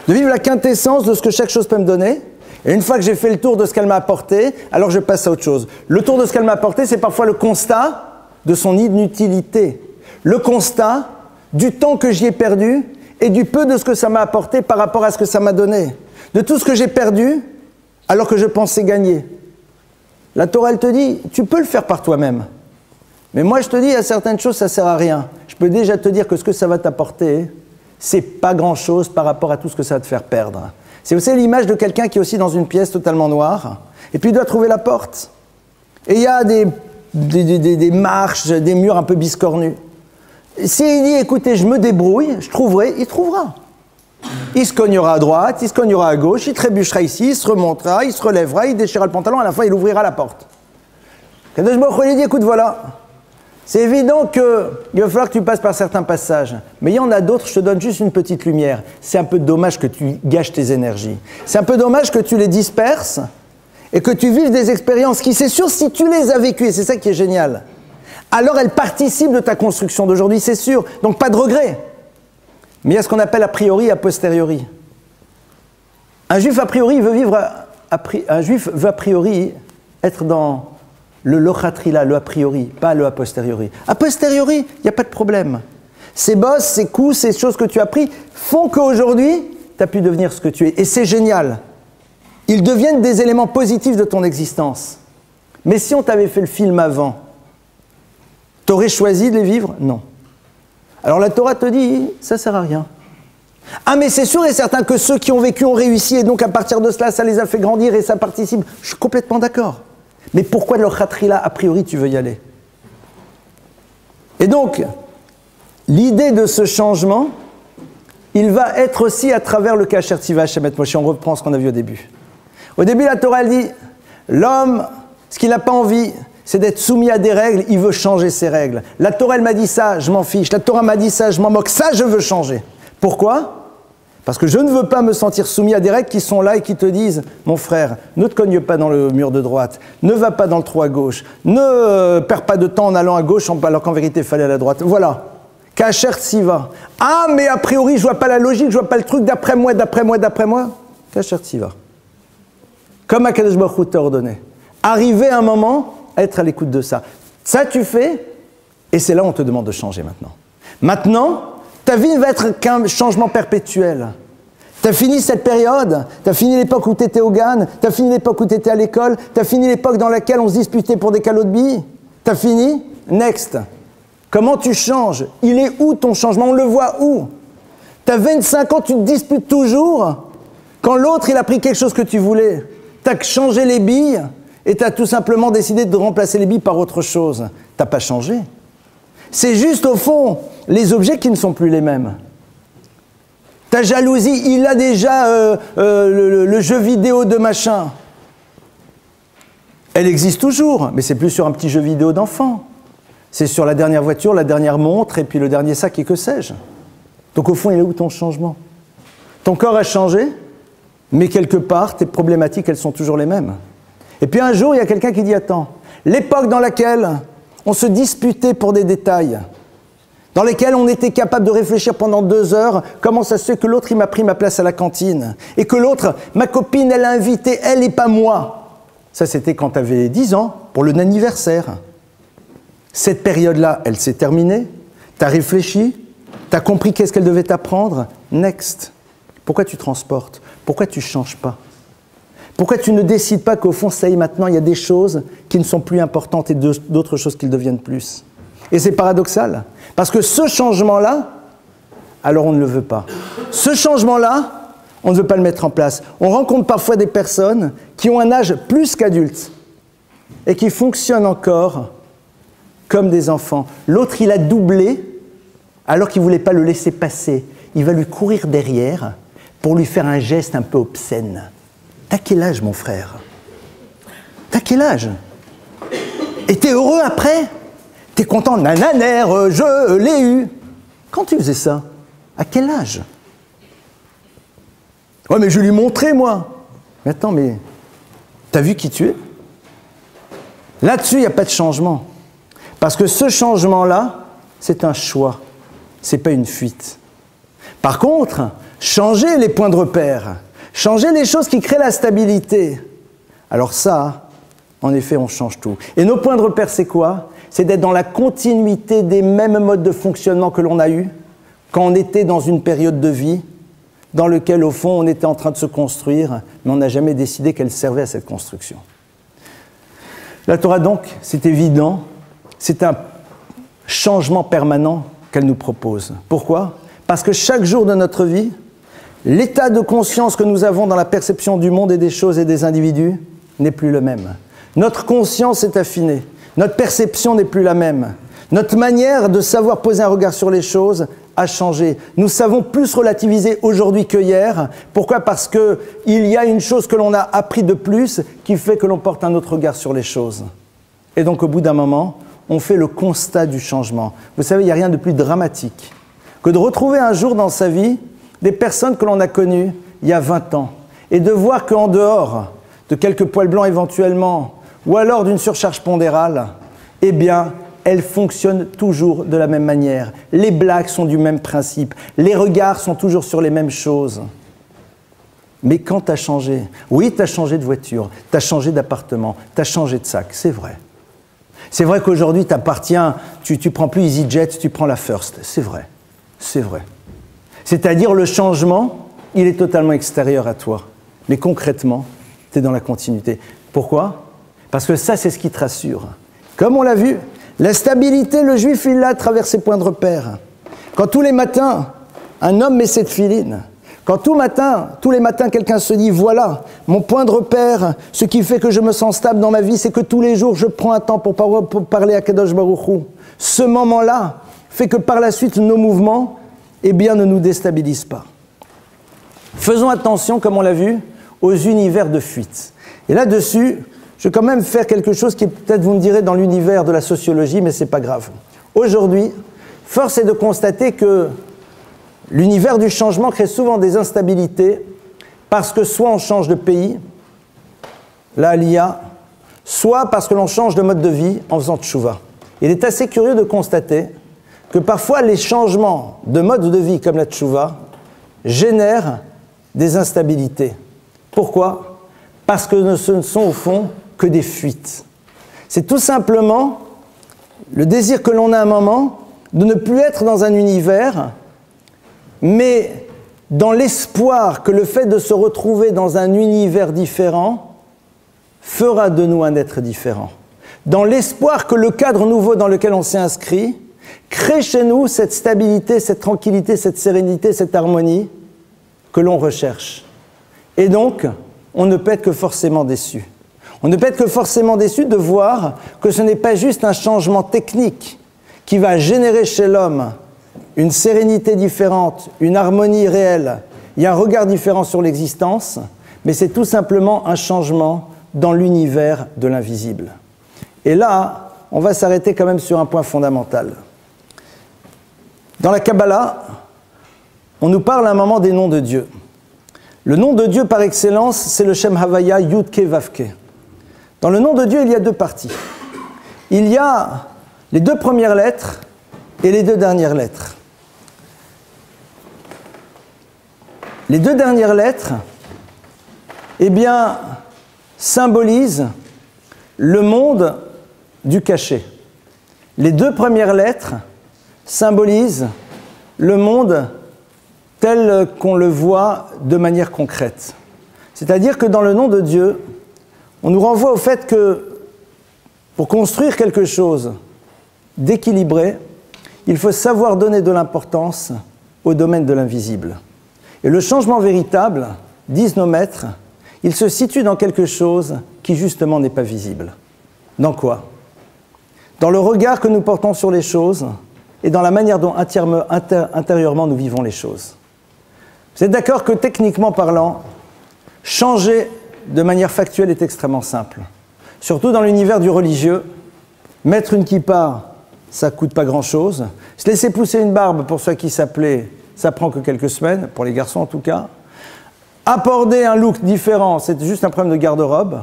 de vivre la quintessence de ce que chaque chose peut me donner. Et une fois que j'ai fait le tour de ce qu'elle m'a apporté, alors je passe à autre chose. Le tour de ce qu'elle m'a apporté, c'est parfois le constat de son inutilité. Le constat du temps que j'y ai perdu et du peu de ce que ça m'a apporté par rapport à ce que ça m'a donné. De tout ce que j'ai perdu alors que je pensais gagner. La Torah, elle te dit, tu peux le faire par toi-même. Mais moi, je te dis, à certaines choses, ça ne sert à rien. Je peux déjà te dire que ce que ça va t'apporter, c'est pas grand-chose par rapport à tout ce que ça va te faire perdre. C'est aussi l'image de quelqu'un qui est aussi dans une pièce totalement noire, et puis il doit trouver la porte. Et il y a des marches, des murs un peu biscornus. S'il dit, écoutez, je me débrouille, je trouverai, il trouvera. Il se cognera à droite, il se cognera à gauche, il trébuchera ici, il se remontera, il se relèvera, il déchirera le pantalon, à la fin il ouvrira la porte. Kadosh Baruch Hu lui dit, écoute, voilà, c'est évident qu'il va falloir que tu passes par certains passages, mais il y en a d'autres, je te donne juste une petite lumière. C'est un peu dommage que tu gâches tes énergies. C'est un peu dommage que tu les disperses et que tu vives des expériences qui, c'est sûr, si tu les as vécues, et c'est ça qui est génial, alors elles participent de ta construction d'aujourd'hui, c'est sûr, donc pas de regret. Mais il y a ce qu'on appelle a priori et a posteriori. Un juif a priori veut vivre, un juif veut a priori être dans le lochatrila, le a priori, pas le a posteriori. A posteriori, il n'y a pas de problème. Ces bosses, ces coups, ces choses que tu as appris font qu'aujourd'hui, tu as pu devenir ce que tu es. Et c'est génial. Ils deviennent des éléments positifs de ton existence. Mais si on t'avait fait le film avant, t'aurais choisi de les vivre? Non. Alors la Torah te dit, ça sert à rien. Ah mais c'est sûr et certain que ceux qui ont vécu ont réussi et donc à partir de cela, ça les a fait grandir et ça participe. Je suis complètement d'accord. Mais pourquoi le khatrila, a priori, tu veux y aller? Et donc, l'idée de ce changement, il va être aussi à travers le kasher tiva shemet Moshe. On reprend ce qu'on a vu au début. Au début, la Torah, elle dit, l'homme, ce qu'il n'a pas envie, c'est d'être soumis à des règles, il veut changer ses règles. La Torah, elle m'a dit ça, je m'en fiche. La Torah m'a dit ça, je m'en moque. Ça, je veux changer. Pourquoi? Parce que je ne veux pas me sentir soumis à des règles qui sont là et qui te disent, mon frère, ne te cogne pas dans le mur de droite, ne va pas dans le trou à gauche, ne perds pas de temps en allant à gauche alors qu'en vérité il fallait aller à la droite. Voilà. Kasher tiva. Ah, mais a priori, je vois pas la logique, je vois pas le truc d'après moi. Kasher tiva. Comme Akadosh Baruch Hu t'a ordonné. Arriver à un moment à être à l'écoute de ça. Ça, tu fais, et c'est là où on te demande de changer maintenant. Maintenant, ta vie va être qu'un changement perpétuel. Tu as fini cette période, tu as fini l'époque où tu étais au GAN, tu as fini l'époque où tu étais à l'école, tu as fini l'époque dans laquelle on se disputait pour des calots de billes. Tu as fini? Next. Comment tu changes? Il est où ton changement? On le voit où? Tu as 25 ans, tu te disputes toujours. Quand l'autre, il a pris quelque chose que tu voulais, tu as changé les billes et tu as tout simplement décidé de remplacer les billes par autre chose. Tu n'as pas changé. C'est juste, au fond, les objets qui ne sont plus les mêmes. Ta jalousie, il a déjà le jeu vidéo de machin. Elle existe toujours, mais c'est plus sur un petit jeu vidéo d'enfant. C'est sur la dernière voiture, la dernière montre, et puis le dernier sac, et que sais-je. Donc au fond, il est où ton changement? Ton corps a changé, mais quelque part, tes problématiques, elles sont toujours les mêmes. Et puis un jour, il y a quelqu'un qui dit, attends, l'époque dans laquelle on se disputait pour des détails, dans lesquels on était capable de réfléchir pendant 2 heures, comment ça se fait que l'autre, il m'a pris ma place à la cantine, et que l'autre, ma copine, elle a invité, elle et pas moi. Ça, c'était quand tu avais 10 ans, pour le anniversaire. Cette période-là, elle s'est terminée, tu as réfléchi, tu as compris qu'est-ce qu'elle devait t'apprendre, next. Pourquoi tu transportes? Pourquoi tu ne changes pas? Pourquoi tu ne décides pas qu'au fond, ça y est, maintenant, il y a des choses qui ne sont plus importantes et d'autres choses qui le deviennent plus? Et c'est paradoxal, parce que ce changement-là, alors on ne le veut pas. Ce changement-là, on ne veut pas le mettre en place. On rencontre parfois des personnes qui ont un âge plus qu'adulte et qui fonctionnent encore comme des enfants. L'autre, il a doublé, alors qu'il ne voulait pas le laisser passer. Il va lui courir derrière pour lui faire un geste un peu obscène. T'as quel âge, mon frère? T'as quel âge? Et t'es heureux après? T'es content? Nananer, je l'ai eu. Quand tu faisais ça? À quel âge? Ouais, mais je lui montrais, moi. Mais attends, mais t'as vu qui tu es? Là-dessus, il n'y a pas de changement. Parce que ce changement-là, c'est un choix. C'est pas une fuite. Par contre, changer les points de repère, changer les choses qui créent la stabilité, alors ça, en effet, on change tout. Et nos points de repère, c'est quoi? C'est d'être dans la continuité des mêmes modes de fonctionnement que l'on a eus quand on était dans une période de vie dans laquelle, au fond, on était en train de se construire, mais on n'a jamais décidé qu'elle servait à cette construction. La Torah, donc, c'est évident, c'est un changement permanent qu'elle nous propose. Pourquoi? Parce que chaque jour de notre vie, l'état de conscience que nous avons dans la perception du monde et des choses et des individus n'est plus le même. Notre conscience est affinée, notre perception n'est plus la même. Notre manière de savoir poser un regard sur les choses a changé. Nous savons plus relativiser aujourd'hui que hier. Pourquoi? Parce qu'il y a une chose que l'on a appris de plus qui fait que l'on porte un autre regard sur les choses. Et donc au bout d'un moment, on fait le constat du changement. Vous savez, il n'y a rien de plus dramatique que de retrouver un jour dans sa vie des personnes que l'on a connues il y a 20 ans et de voir qu'en dehors de quelques poils blancs éventuellement ou alors d'une surcharge pondérale, eh bien, elles fonctionnent toujours de la même manière. Les blagues sont du même principe. Les regards sont toujours sur les mêmes choses. Mais quand tu as changé, oui, tu as changé de voiture, tu as changé d'appartement, tu as changé de sac, c'est vrai. C'est vrai qu'aujourd'hui, tu prends plus EasyJet, tu prends la First. C'est vrai. C'est vrai. C'est-à-dire le changement, il est totalement extérieur à toi. Mais concrètement, tu es dans la continuité. Pourquoi? Parce que ça, c'est ce qui te rassure. Comme on l'a vu, la stabilité, le juif, il l'a à travers ses points de repère. Quand tous les matins, un homme met cette filine, quand tous les matins, quelqu'un se dit, voilà, mon point de repère, ce qui fait que je me sens stable dans ma vie, c'est que tous les jours, je prends un temps pour parler à Kadosh Baruch Hu. Ce moment-là fait que par la suite, nos mouvements, eh bien, ne nous déstabilisent pas. Faisons attention, comme on l'a vu, aux univers de fuite. Et là-dessus, je vais quand même faire quelque chose qui, peut-être, vous me direz, dans l'univers de la sociologie, mais ce n'est pas grave. Aujourd'hui, force est de constater que l'univers du changement crée souvent des instabilités parce que soit on change de pays, là, l'IA, soit parce que l'on change de mode de vie en faisant tchouva. Il est assez curieux de constater que parfois les changements de mode de vie comme la tchouva génèrent des instabilités. Pourquoi? Parce que ce ne sont au fond que des fuites. C'est tout simplement le désir que l'on a à un moment de ne plus être dans un univers, mais dans l'espoir que le fait de se retrouver dans un univers différent fera de nous un être différent. Dans l'espoir que le cadre nouveau dans lequel on s'est inscrit crée chez nous cette stabilité, cette tranquillité, cette sérénité, cette harmonie que l'on recherche. Et donc, on ne peut être que forcément déçu. On ne peut être que forcément déçu de voir que ce n'est pas juste un changement technique qui va générer chez l'homme une sérénité différente, une harmonie réelle, il y a un regard différent sur l'existence, mais c'est tout simplement un changement dans l'univers de l'invisible. Et là, on va s'arrêter quand même sur un point fondamental. Dans la Kabbalah, on nous parle à un moment des noms de Dieu. Le nom de Dieu par excellence, c'est le Shem Havaya Yud-Ke Vav-Ke. Dans le nom de Dieu, il y a deux parties. Il y a les deux premières lettres et les deux dernières lettres. Les deux dernières lettres, eh bien, symbolisent le monde du caché. Les deux premières lettres symbolisent le monde tel qu'on le voit de manière concrète. C'est-à-dire que dans le nom de Dieu, on nous renvoie au fait que pour construire quelque chose d'équilibré, il faut savoir donner de l'importance au domaine de l'invisible. Et le changement véritable, disent nos maîtres, il se situe dans quelque chose qui justement n'est pas visible. Dans quoi? Dans le regard que nous portons sur les choses et dans la manière dont intérieurement nous vivons les choses. Vous êtes d'accord que techniquement parlant, changer de manière factuelle est extrêmement simple. Surtout dans l'univers du religieux, mettre une kippa, ça ne coûte pas grand-chose. Se laisser pousser une barbe pour ceux qui s'appelaient, ça prend que quelques semaines, pour les garçons en tout cas. Apporter un look différent, c'est juste un problème de garde-robe.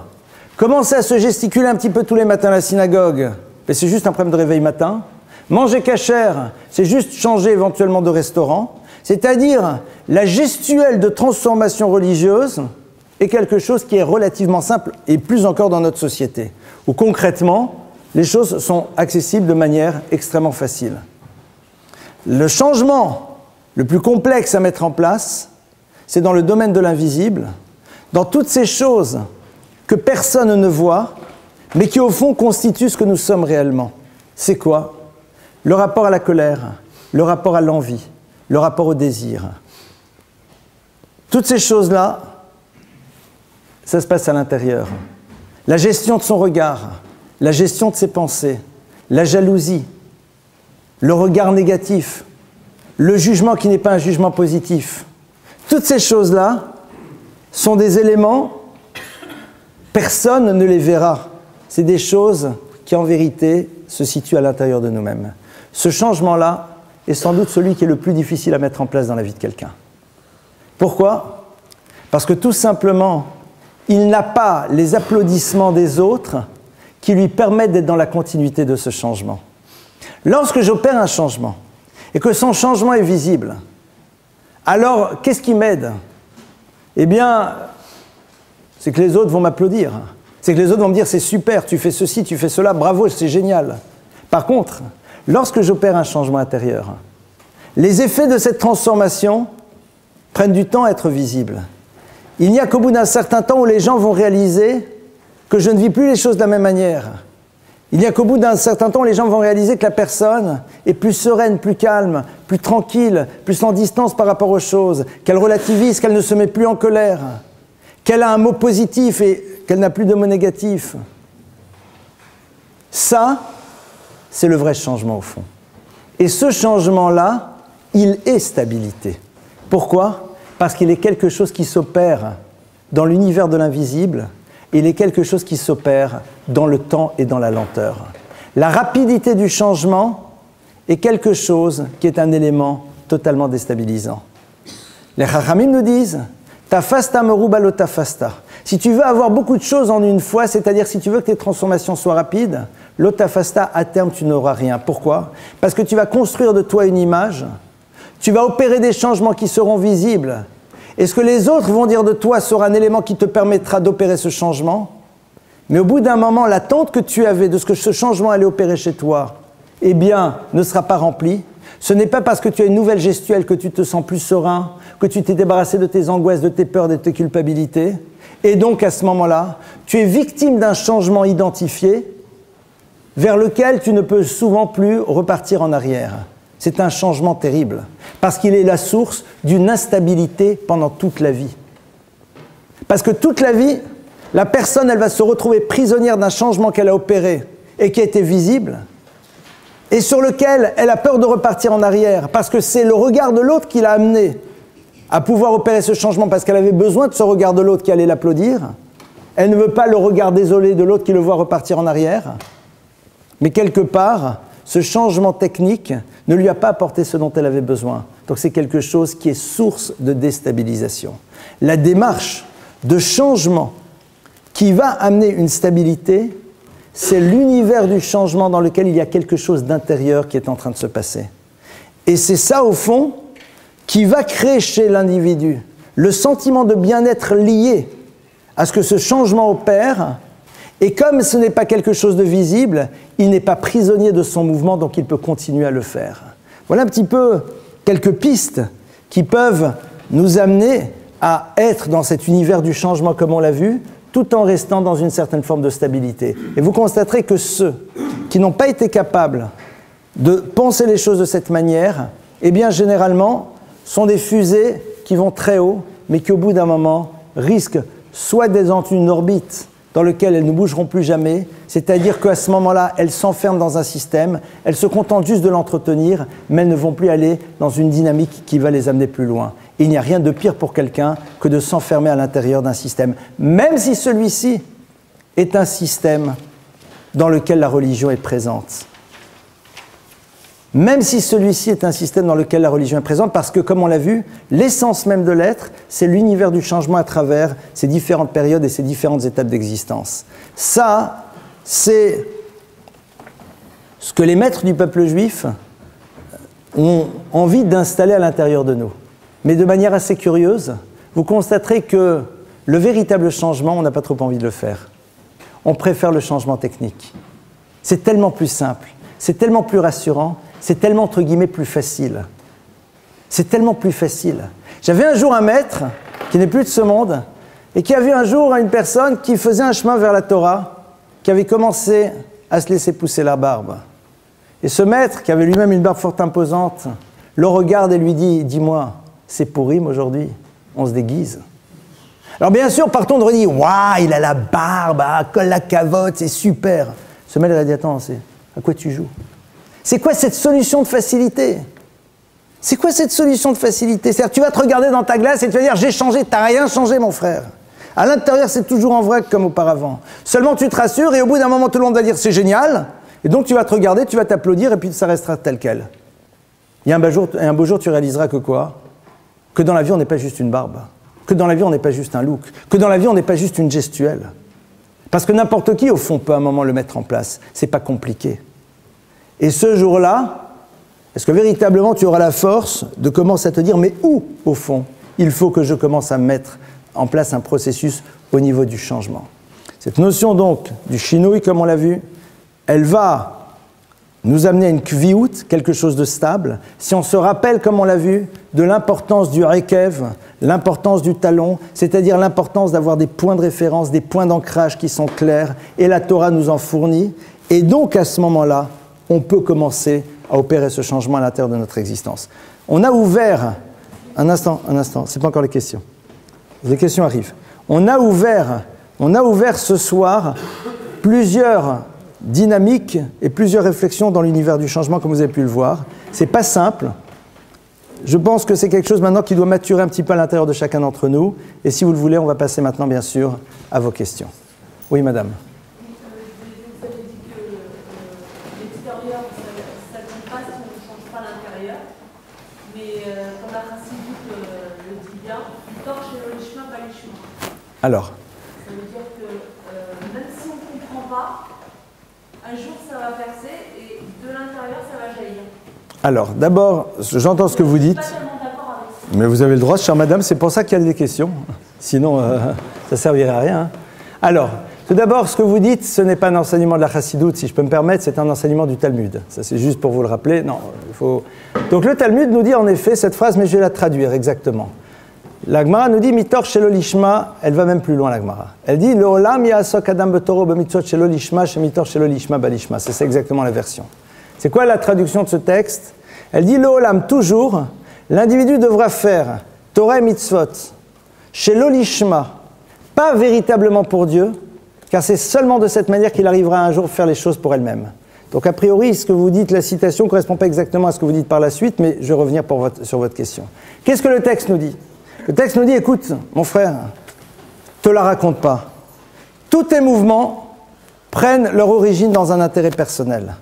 Commencer à se gesticuler un petit peu tous les matins à la synagogue, c'est juste un problème de réveil matin. Manger cachère, c'est juste changer éventuellement de restaurant. C'est-à-dire, la gestuelle de transformation religieuse est quelque chose qui est relativement simple, et plus encore dans notre société, où concrètement, les choses sont accessibles de manière extrêmement facile. Le changement le plus complexe à mettre en place, c'est dans le domaine de l'invisible, dans toutes ces choses que personne ne voit, mais qui au fond constituent ce que nous sommes réellement. C'est quoi? Le rapport à la colère, le rapport à l'envie, le rapport au désir. Toutes ces choses-là, ça se passe à l'intérieur. La gestion de son regard, la gestion de ses pensées, la jalousie, le regard négatif, le jugement qui n'est pas un jugement positif. Toutes ces choses-là sont des éléments, personne ne les verra. C'est des choses qui, en vérité, se situent à l'intérieur de nous-mêmes. Ce changement-là est sans doute celui qui est le plus difficile à mettre en place dans la vie de quelqu'un. Pourquoi? Parce que tout simplement, il n'a pas les applaudissements des autres qui lui permettent d'être dans la continuité de ce changement. Lorsque j'opère un changement et que son changement est visible, alors qu'est-ce qui m'aide? Eh bien, c'est que les autres vont m'applaudir. C'est que les autres vont me dire, c'est super, tu fais ceci, tu fais cela, bravo, c'est génial. Par contre, lorsque j'opère un changement intérieur, les effets de cette transformation prennent du temps à être visibles. Il n'y a qu'au bout d'un certain temps où les gens vont réaliser que je ne vis plus les choses de la même manière. Il n'y a qu'au bout d'un certain temps où les gens vont réaliser que la personne est plus sereine, plus calme, plus tranquille, plus en distance par rapport aux choses, qu'elle relativise, qu'elle ne se met plus en colère, qu'elle a un mot positif et qu'elle n'a plus de mot négatif. Ça, c'est le vrai changement au fond. Et ce changement-là, il est stabilité. Pourquoi ? Parce qu'il est quelque chose qui s'opère dans l'univers de l'invisible, et il est quelque chose qui s'opère dans le temps et dans la lenteur. La rapidité du changement est quelque chose qui est un élément totalement déstabilisant. Les Chachamim nous disent « Tafasta meruba lo tafasta ». Si tu veux avoir beaucoup de choses en une fois, c'est-à-dire si tu veux que tes transformations soient rapides, lo tafasta, à terme, tu n'auras rien. Pourquoi ? Parce que tu vas construire de toi une image, tu vas opérer des changements qui seront visibles, et ce que les autres vont dire de toi sera un élément qui te permettra d'opérer ce changement, mais au bout d'un moment, l'attente que tu avais de ce que ce changement allait opérer chez toi, eh bien, ne sera pas remplie. Ce n'est pas parce que tu as une nouvelle gestuelle que tu te sens plus serein, que tu t'es débarrassé de tes angoisses, de tes peurs, de tes culpabilités. Et donc, à ce moment-là, tu es victime d'un changement identifié vers lequel tu ne peux souvent plus repartir en arrière. C'est un changement terrible, parce qu'il est la source d'une instabilité pendant toute la vie. Parce que toute la vie, la personne, elle va se retrouver prisonnière d'un changement qu'elle a opéré et qui a été visible, et sur lequel elle a peur de repartir en arrière, parce que c'est le regard de l'autre qui l'a amené à pouvoir opérer ce changement, parce qu'elle avait besoin de ce regard de l'autre qui allait l'applaudir. Elle ne veut pas le regard désolé de l'autre qui le voit repartir en arrière. Mais quelque part, ce changement technique ne lui a pas apporté ce dont elle avait besoin. Donc c'est quelque chose qui est source de déstabilisation. La démarche de changement qui va amener une stabilité, c'est l'univers du changement dans lequel il y a quelque chose d'intérieur qui est en train de se passer. Et c'est ça, au fond, qui va créer chez l'individu le sentiment de bien-être lié à ce que ce changement opère. Et comme ce n'est pas quelque chose de visible, il n'est pas prisonnier de son mouvement, donc il peut continuer à le faire. Voilà un petit peu quelques pistes qui peuvent nous amener à être dans cet univers du changement comme on l'a vu, tout en restant dans une certaine forme de stabilité. Et vous constaterez que ceux qui n'ont pas été capables de penser les choses de cette manière, eh bien généralement, sont des fusées qui vont très haut, mais qui au bout d'un moment risquent soit d'être dans une orbite dans lequel elles ne bougeront plus jamais, c'est-à-dire qu'à ce moment-là, elles s'enferment dans un système, elles se contentent juste de l'entretenir, mais elles ne vont plus aller dans une dynamique qui va les amener plus loin. Et il n'y a rien de pire pour quelqu'un que de s'enfermer à l'intérieur d'un système, même si celui-ci est un système dans lequel la religion est présente. Même si celui-ci est un système dans lequel la religion est présente, parce que, comme on l'a vu, l'essence même de l'être, c'est l'univers du changement à travers ces différentes périodes et ces différentes étapes d'existence. Ça, c'est ce que les maîtres du peuple juif ont envie d'installer à l'intérieur de nous. Mais de manière assez curieuse, vous constaterez que le véritable changement, on n'a pas trop envie de le faire. On préfère le changement technique. C'est tellement plus simple, c'est tellement plus rassurant, c'est tellement, entre guillemets, plus facile. C'est tellement plus facile. J'avais un jour un maître, qui n'est plus de ce monde, et qui a vu un jour une personne qui faisait un chemin vers la Torah, qui avait commencé à se laisser pousser la barbe. Et ce maître, qui avait lui-même une barbe fort imposante, le regarde et lui dit « Dis-moi, c'est Pourim aujourd'hui, on se déguise ?» Alors bien sûr, partons de redire « Waouh, il a la barbe, colle la cavotte, c'est super !» Ce maître a dit « Attends, à quoi tu joues ? C'est quoi cette solution de facilité ? C'est quoi cette solution de facilité ? C'est-à-dire, tu vas te regarder dans ta glace et tu vas dire « J'ai changé », t'as rien changé, mon frère. À l'intérieur, c'est toujours en vrac comme auparavant. Seulement, tu te rassures et au bout d'un moment, tout le monde va dire « C'est génial ». Et donc, tu vas te regarder, tu vas t'applaudir et puis ça restera tel quel. Et un beau jour, tu réaliseras que quoi ? Que dans la vie, on n'est pas juste une barbe. Que dans la vie, on n'est pas juste un look. Que dans la vie, on n'est pas juste une gestuelle. Parce que n'importe qui, au fond, peut à un moment le mettre en place. C'est pas compliqué. Et ce jour-là, est-ce que véritablement tu auras la force de commencer à te dire « Mais où, au fond, il faut que je commence à mettre en place un processus au niveau du changement ?» Cette notion donc du shinui, comme on l'a vu, elle va nous amener à une kviout, quelque chose de stable. Si on se rappelle, comme on l'a vu, de l'importance du rekev, l'importance du talon, c'est-à-dire l'importance d'avoir des points de référence, des points d'ancrage qui sont clairs, et la Torah nous en fournit. Et donc, à ce moment-là, on peut commencer à opérer ce changement à l'intérieur de notre existence. On a ouvert... Un instant, c'est pas encore les questions. Les questions arrivent. On a ouvert ce soir plusieurs dynamiques et plusieurs réflexions dans l'univers du changement, comme vous avez pu le voir. C'est pas simple. Je pense que c'est quelque chose maintenant qui doit maturer un petit peu à l'intérieur de chacun d'entre nous. Et si vous le voulez, on va passer maintenant, bien sûr, à vos questions. Oui, madame. Vous avez dit que l'extérieur, ça ne dit pas si on ne change pas l'intérieur. Mais comme la Chassidut le dit bien, torche et l'olishma, pas l'ishma. Alors. Ça veut dire que même si on ne comprend pas, un jour ça va percer et de l'intérieur ça va jaillir. Alors, d'abord, j'entends ce que vous dites. Je ne suis pas tellement d'accord avec ça. Mais vous avez le droit, chère madame, c'est pour ça qu'il y a des questions. Sinon, ça ne servirait à rien. Alors, tout d'abord, ce que vous dites, ce n'est pas un enseignement de la Chassidoute, si je peux me permettre, c'est un enseignement du Talmud. Ça, c'est juste pour vous le rappeler. Non, il faut... Donc, le Talmud nous dit en effet cette phrase, mais je vais la traduire exactement. La Gemara nous dit mitor shelo lishma, elle va même plus loin la Gemara. Elle dit leolam ya'asok adam betoro b'mitzvot shelo lishma shemitor shelo lishma balishma. C'est exactement la version. C'est quoi la traduction de ce texte? Elle dit leolam, toujours, l'individu devra faire Torah et mitzvot shelo lishma, pas véritablement pour Dieu, car c'est seulement de cette manière qu'il arrivera un jour à faire les choses pour elle-même. Donc a priori, ce que vous dites, la citation ne correspond pas exactement à ce que vous dites par la suite, mais je vais revenir sur votre question. Qu'est-ce que le texte nous dit? Le texte nous dit, écoute, mon frère, te la raconte pas. Tous tes mouvements prennent leur origine dans un intérêt personnel.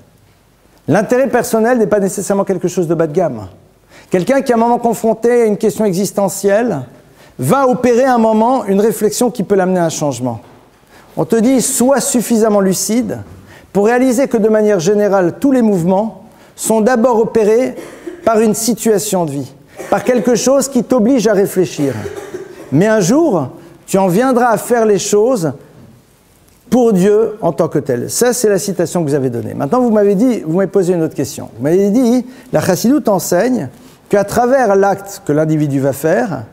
L'intérêt personnel n'est pas nécessairement quelque chose de bas de gamme. Quelqu'un qui est à un moment confronté à une question existentielle va opérer à un moment une réflexion qui peut l'amener à un changement. On te dit, sois suffisamment lucide pour réaliser que de manière générale, tous les mouvements sont d'abord opérés par une situation de vie, par quelque chose qui t'oblige à réfléchir. Mais un jour, tu en viendras à faire les choses pour Dieu en tant que tel. Ça, c'est la citation que vous avez donnée. Maintenant, vous m'avez posé une autre question. Vous m'avez dit, la Chassidoute enseigne qu'à travers l'acte que l'individu va faire,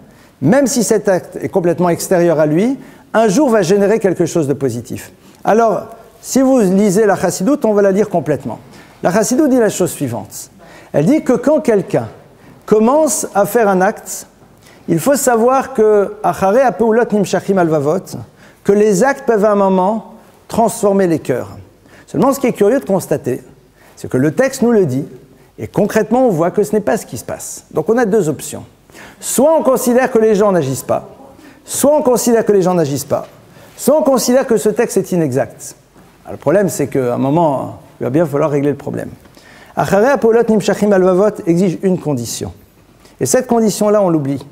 même si cet acte est complètement extérieur à lui, un jour va générer quelque chose de positif. Alors, si vous lisez la Chassidoute, on va la lire complètement. La Chassidoute dit la chose suivante. Elle dit que quand quelqu'un commence à faire un acte, il faut savoir que que les actes peuvent à un moment transformer les cœurs. Seulement, ce qui est curieux de constater, c'est que le texte nous le dit, et concrètement, on voit que ce n'est pas ce qui se passe. Donc, on a deux options. Soit on considère que les gens n'agissent pas, soit on considère que les gens n'agissent pas, soit on considère que ce texte est inexact. Alors, le problème, c'est qu'à un moment, il va bien falloir régler le problème. Acharei apolot nimshachim alvavot exige une condition. Et cette condition-là, on l'oublie.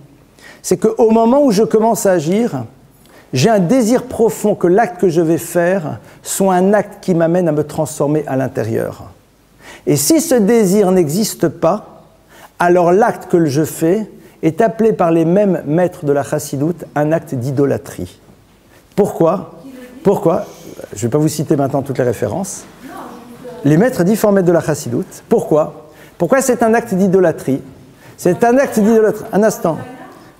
C'est qu'au moment où je commence à agir, j'ai un désir profond que l'acte que je vais faire soit un acte qui m'amène à me transformer à l'intérieur. Et si ce désir n'existe pas, alors l'acte que je fais est appelé par les mêmes maîtres de la Chassidoute un acte d'idolâtrie. Pourquoi? Je ne vais pas vous citer maintenant toutes les références. Les maîtres difformés de la Chassidoute. Pourquoi? Pourquoi c'est un acte d'idolâtrie? C'est un acte d'idolâtrie. Un instant.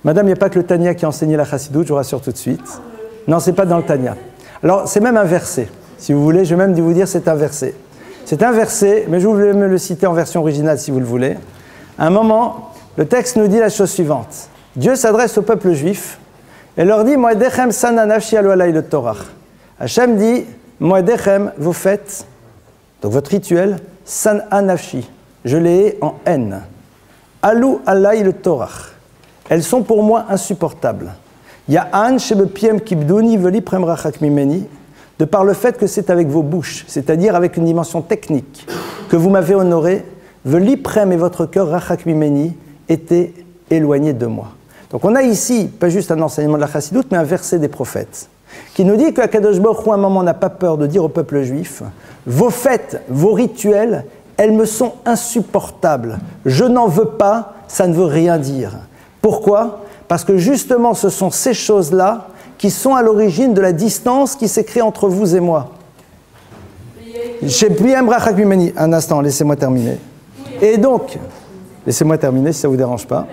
Madame, il n'y a pas que le Tanya qui a enseigné la Chassidoute, je vous rassure tout de suite. Non, ce n'est pas dans le Tanya. Alors, c'est même un verset. Si vous voulez, je vais même vous dire c'est un verset. C'est un verset, mais je vais me le citer en version originale si vous le voulez. À un moment, le texte nous dit la chose suivante. Dieu s'adresse au peuple juif et leur dit « Moedechem sana nafshi alu alay le Torah ». Hachem dit « Moedechem, vous faites, donc votre rituel, sana nafshi, je les hais en haine. Alu alay le Torah. Elles sont pour moi insupportables. Ya'an shebepiem kibduni veli prem rachak mimeni, de par le fait que c'est avec vos bouches, c'est-à-dire avec une dimension technique, que vous m'avez honoré, veli prem et votre cœur rachak mimeni étaient éloignés de moi. Donc on a ici, pas juste un enseignement de la Chassidoute, mais un verset des prophètes, qui nous dit qu'Akadosh Baruch Hu, à un moment, n'a pas peur de dire au peuple juif, vos fêtes, vos rituels, elles me sont insupportables. Je n'en veux pas, ça ne veut rien dire. Pourquoi? Parce que justement, ce sont ces choses-là qui sont à l'origine de la distance qui s'est créée entre vous et moi. Un instant, laissez-moi terminer. Et donc, laissez-moi terminer si ça ne vous dérange pas.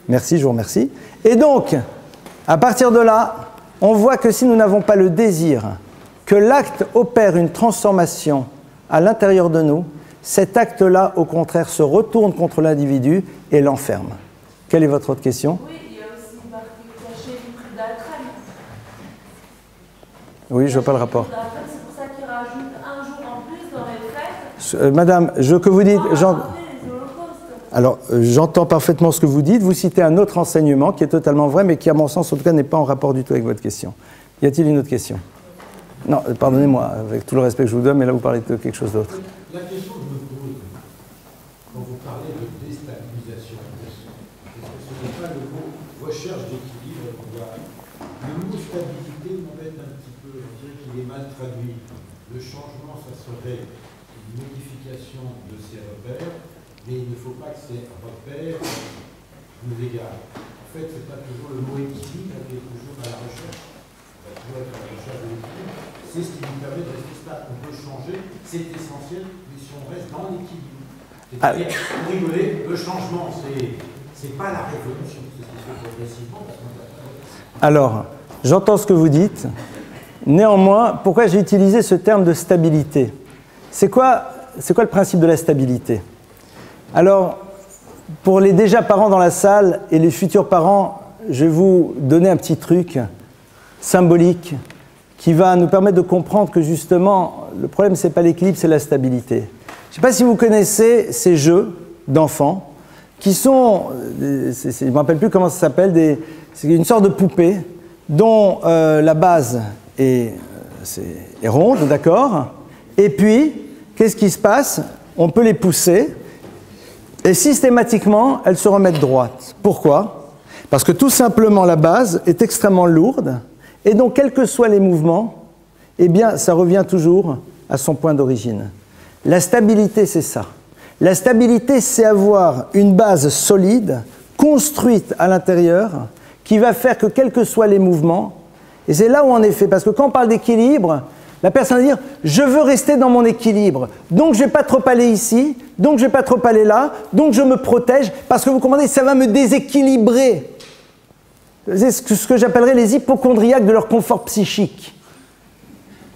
Merci, je vous remercie. Et donc, à partir de là, on voit que si nous n'avons pas le désir que l'acte opère une transformation à l'intérieur de nous, cet acte-là, au contraire, se retourne contre l'individu et l'enferme. Quelle est votre autre question? Oui, il y a aussi une partie cachée du prix d'Altrem. Oui, je ne vois pas le rapport. C'est pour ça qu'ils rajoutent un jour en plus dans les fêtes. Madame, que vous dites... Alors, j'entends parfaitement ce que vous dites. Vous citez un autre enseignement qui est totalement vrai, mais qui, à mon sens, en tout cas, n'est pas en rapport du tout avec votre question. Y a-t-il une autre question? Non, pardonnez-moi, avec tout le respect que je vous donne, mais là, vous parlez de quelque chose d'autre. La question que je me pose, quand vous parlez de déstabilisation, est-ce que ce n'est pas le mot recherche d'équilibre qu'on doit... Le mot stabilité m'embête un petit peu, on dirait qu'il est mal traduit. Le changement, ça serait une modification de ses repères, mais il ne faut pas que ces repères nous égarent. En fait, ce n'est pas toujours le mot équilibre qui est toujours à la recherche. On va toujours être à la recherche de l'équilibre. C'est ce qui nous permet de rester stable. On peut changer, c'est essentiel, mais si on reste dans l'équilibre. C'est-à-dire, pour rigoler, le changement, c'est pas la révolution, c'est ce qui se fait progressivement. Alors, j'entends ce que vous dites. Néanmoins, pourquoi j'ai utilisé ce terme de stabilité? C'est quoi le principe de la stabilité? Alors, pour les déjà parents dans la salle et les futurs parents, je vais vous donner un petit truc symbolique qui va nous permettre de comprendre que justement, le problème, ce n'est pas l'équilibre, c'est la stabilité. Je ne sais pas si vous connaissez ces jeux d'enfants qui sont, je ne me rappelle plus comment ça s'appelle, c'est une sorte de poupée dont la base est ronde, d'accord? Et puis, qu'est-ce qui se passe? On peut les pousser et systématiquement, elles se remettent droites. Pourquoi? Parce que tout simplement, la base est extrêmement lourde et donc, quels que soient les mouvements, eh bien, ça revient toujours à son point d'origine. La stabilité, c'est ça. La stabilité, c'est avoir une base solide, construite à l'intérieur, qui va faire que quels que soient les mouvements, et c'est là où en effet, parce que quand on parle d'équilibre, la personne va dire « je veux rester dans mon équilibre, donc je ne vais pas trop aller ici, donc je ne vais pas trop aller là, donc je me protège, parce que vous comprenez, ça va me déséquilibrer. » C'est ce que j'appellerais les hypocondriaques de leur confort psychique.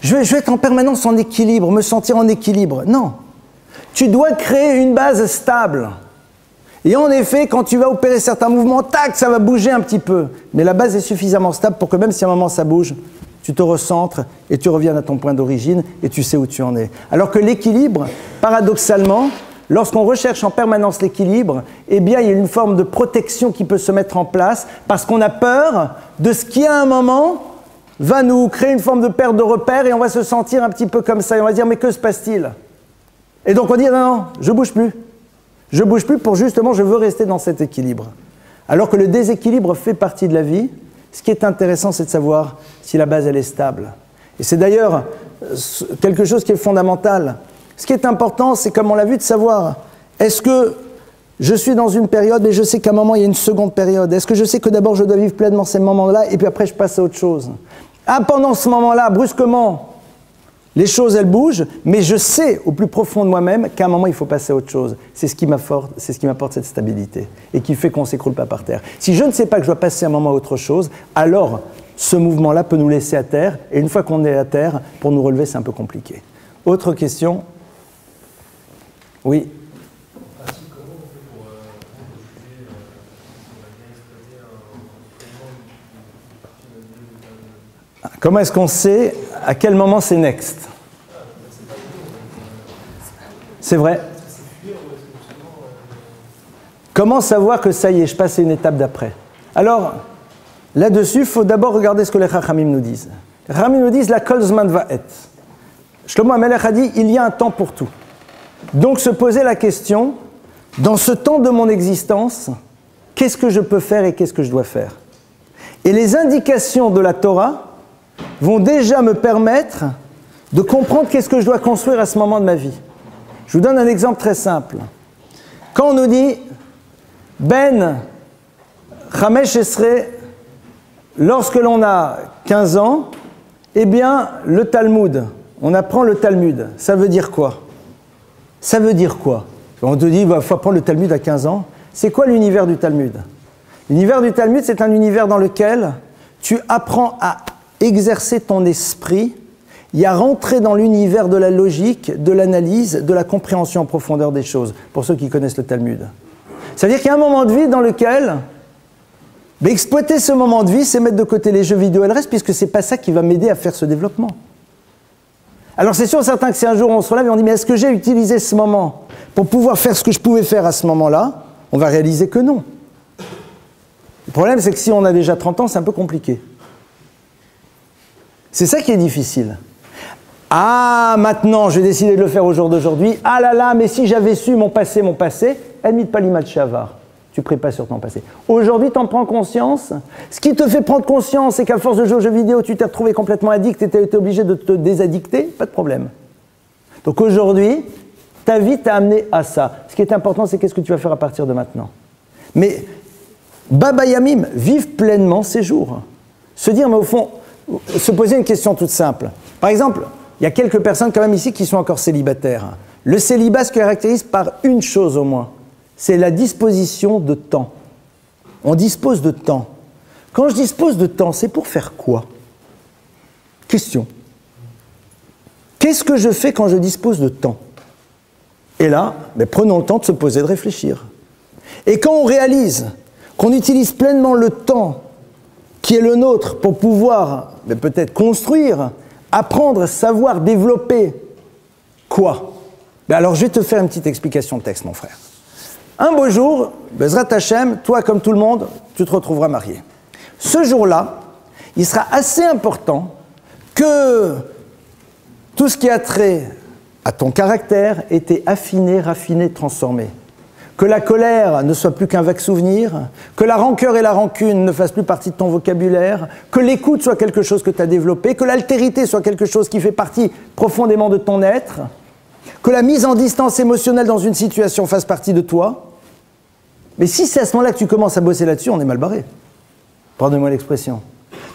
Je vais être en permanence en équilibre, me sentir en équilibre. Non. Tu dois créer une base stable. Et en effet, quand tu vas opérer certains mouvements, tac, ça va bouger un petit peu. Mais la base est suffisamment stable pour que même si à un moment ça bouge, tu te recentres et tu reviens à ton point d'origine et tu sais où tu en es. Alors que l'équilibre, paradoxalement, lorsqu'on recherche en permanence l'équilibre, eh bien, il y a une forme de protection qui peut se mettre en place parce qu'on a peur de ce qui, à un moment, va nous créer une forme de perte de repère et on va se sentir un petit peu comme ça. Et on va se dire, mais que se passe-t-il? Et donc, on dit, non, je ne bouge plus. Je ne bouge plus pour justement, je veux rester dans cet équilibre. Alors que le déséquilibre fait partie de la vie. Ce qui est intéressant, c'est de savoir si la base, elle est stable. Et c'est d'ailleurs quelque chose qui est fondamental. Ce qui est important, c'est comme on l'a vu, de savoir, est-ce que je suis dans une période et je sais qu'à un moment, il y a une seconde période? Est-ce que je sais que d'abord, je dois vivre pleinement ces moments-là et puis après, je passe à autre chose? Ah, pendant ce moment-là, brusquement, les choses, elles bougent, mais je sais au plus profond de moi-même qu'à un moment, il faut passer à autre chose. C'est ce qui m'apporte cette stabilité et qui fait qu'on ne s'écroule pas par terre. Si je ne sais pas que je dois passer un moment à autre chose, alors ce mouvement-là peut nous laisser à terre et une fois qu'on est à terre, pour nous relever, c'est un peu compliqué. Autre question? Oui. Comment est-ce qu'on sait à quel moment c'est next? C'est vrai. Comment savoir que ça y est, je passe à une étape d'après? Alors, là-dessus, il faut d'abord regarder ce que les Chachamim nous disent. Les Chachamim nous disent la kol zman va'et. Shlomo HaMelech a dit il y a un temps pour tout. Donc se poser la question, dans ce temps de mon existence, qu'est-ce que je peux faire et qu'est-ce que je dois faire? Et les indications de la Torah vont déjà me permettre de comprendre qu'est-ce que je dois construire à ce moment de ma vie. Je vous donne un exemple très simple. Quand on nous dit Ben Chamesh Esre lorsque l'on a 15 ans, eh bien, le Talmud, on apprend le Talmud. Ça veut dire quoi? Ça veut dire quoi? On te dit, il faut apprendre le Talmud à 15 ans. C'est quoi l'univers du Talmud? L'univers du Talmud, c'est un univers dans lequel tu apprends à exercer ton esprit et à rentrer dans l'univers de la logique, de l'analyse, de la compréhension en profondeur des choses, pour ceux qui connaissent le Talmud. Ça veut dire qu'il y a un moment de vie dans lequel exploiter ce moment de vie, c'est mettre de côté les jeux vidéo et le reste, puisque c'est pas ça qui va m'aider à faire ce développement. Alors c'est sûr certain que si un jour on se relève et on dit mais est-ce que j'ai utilisé ce moment pour pouvoir faire ce que je pouvais faire à ce moment-là? On va réaliser que non. Le problème c'est que si on a déjà 30 ans, c'est un peu compliqué. C'est ça qui est difficile. Ah, maintenant, je vais décider de le faire au jour d'aujourd'hui. Ah là là, mais si j'avais su mon passé, admite pas l'image Chavar. Tu ne pries pas sur ton passé. Aujourd'hui, tu en prends conscience. Ce qui te fait prendre conscience, c'est qu'à force de jouer aux jeux vidéo, tu t'es retrouvé complètement addict et tu as été obligé de te désaddicter. Pas de problème. Donc aujourd'hui, ta vie t'a amené à ça. Ce qui est important, c'est qu'est-ce que tu vas faire à partir de maintenant. Mais, Baba Yamim, vivre pleinement ces jours. Se dire, mais au fond, se poser une question toute simple. Par exemple, il y a quelques personnes quand même ici qui sont encore célibataires. Le célibat se caractérise par une chose au moins. C'est la disposition de temps. On dispose de temps. Quand je dispose de temps, c'est pour faire quoi? Question. Qu'est-ce que je fais quand je dispose de temps? Et là, prenons le temps de se poser, de réfléchir. Et quand on réalise qu'on utilise pleinement le temps qui est le nôtre pour pouvoir peut-être construire, apprendre, savoir, développer quoi? Alors je vais te faire une petite explication de texte, mon frère. Un beau jour, Bezrat Hashem, toi comme tout le monde, tu te retrouveras marié. Ce jour-là, il sera assez important que tout ce qui a trait à ton caractère ait été affiné, raffiné, transformé. Que la colère ne soit plus qu'un vague souvenir, que la rancœur et la rancune ne fassent plus partie de ton vocabulaire, que l'écoute soit quelque chose que tu as développé, que l'altérité soit quelque chose qui fait partie profondément de ton être, que la mise en distance émotionnelle dans une situation fasse partie de toi. Mais si c'est à ce moment-là que tu commences à bosser là-dessus, on est mal barré. Pardonnez-moi l'expression.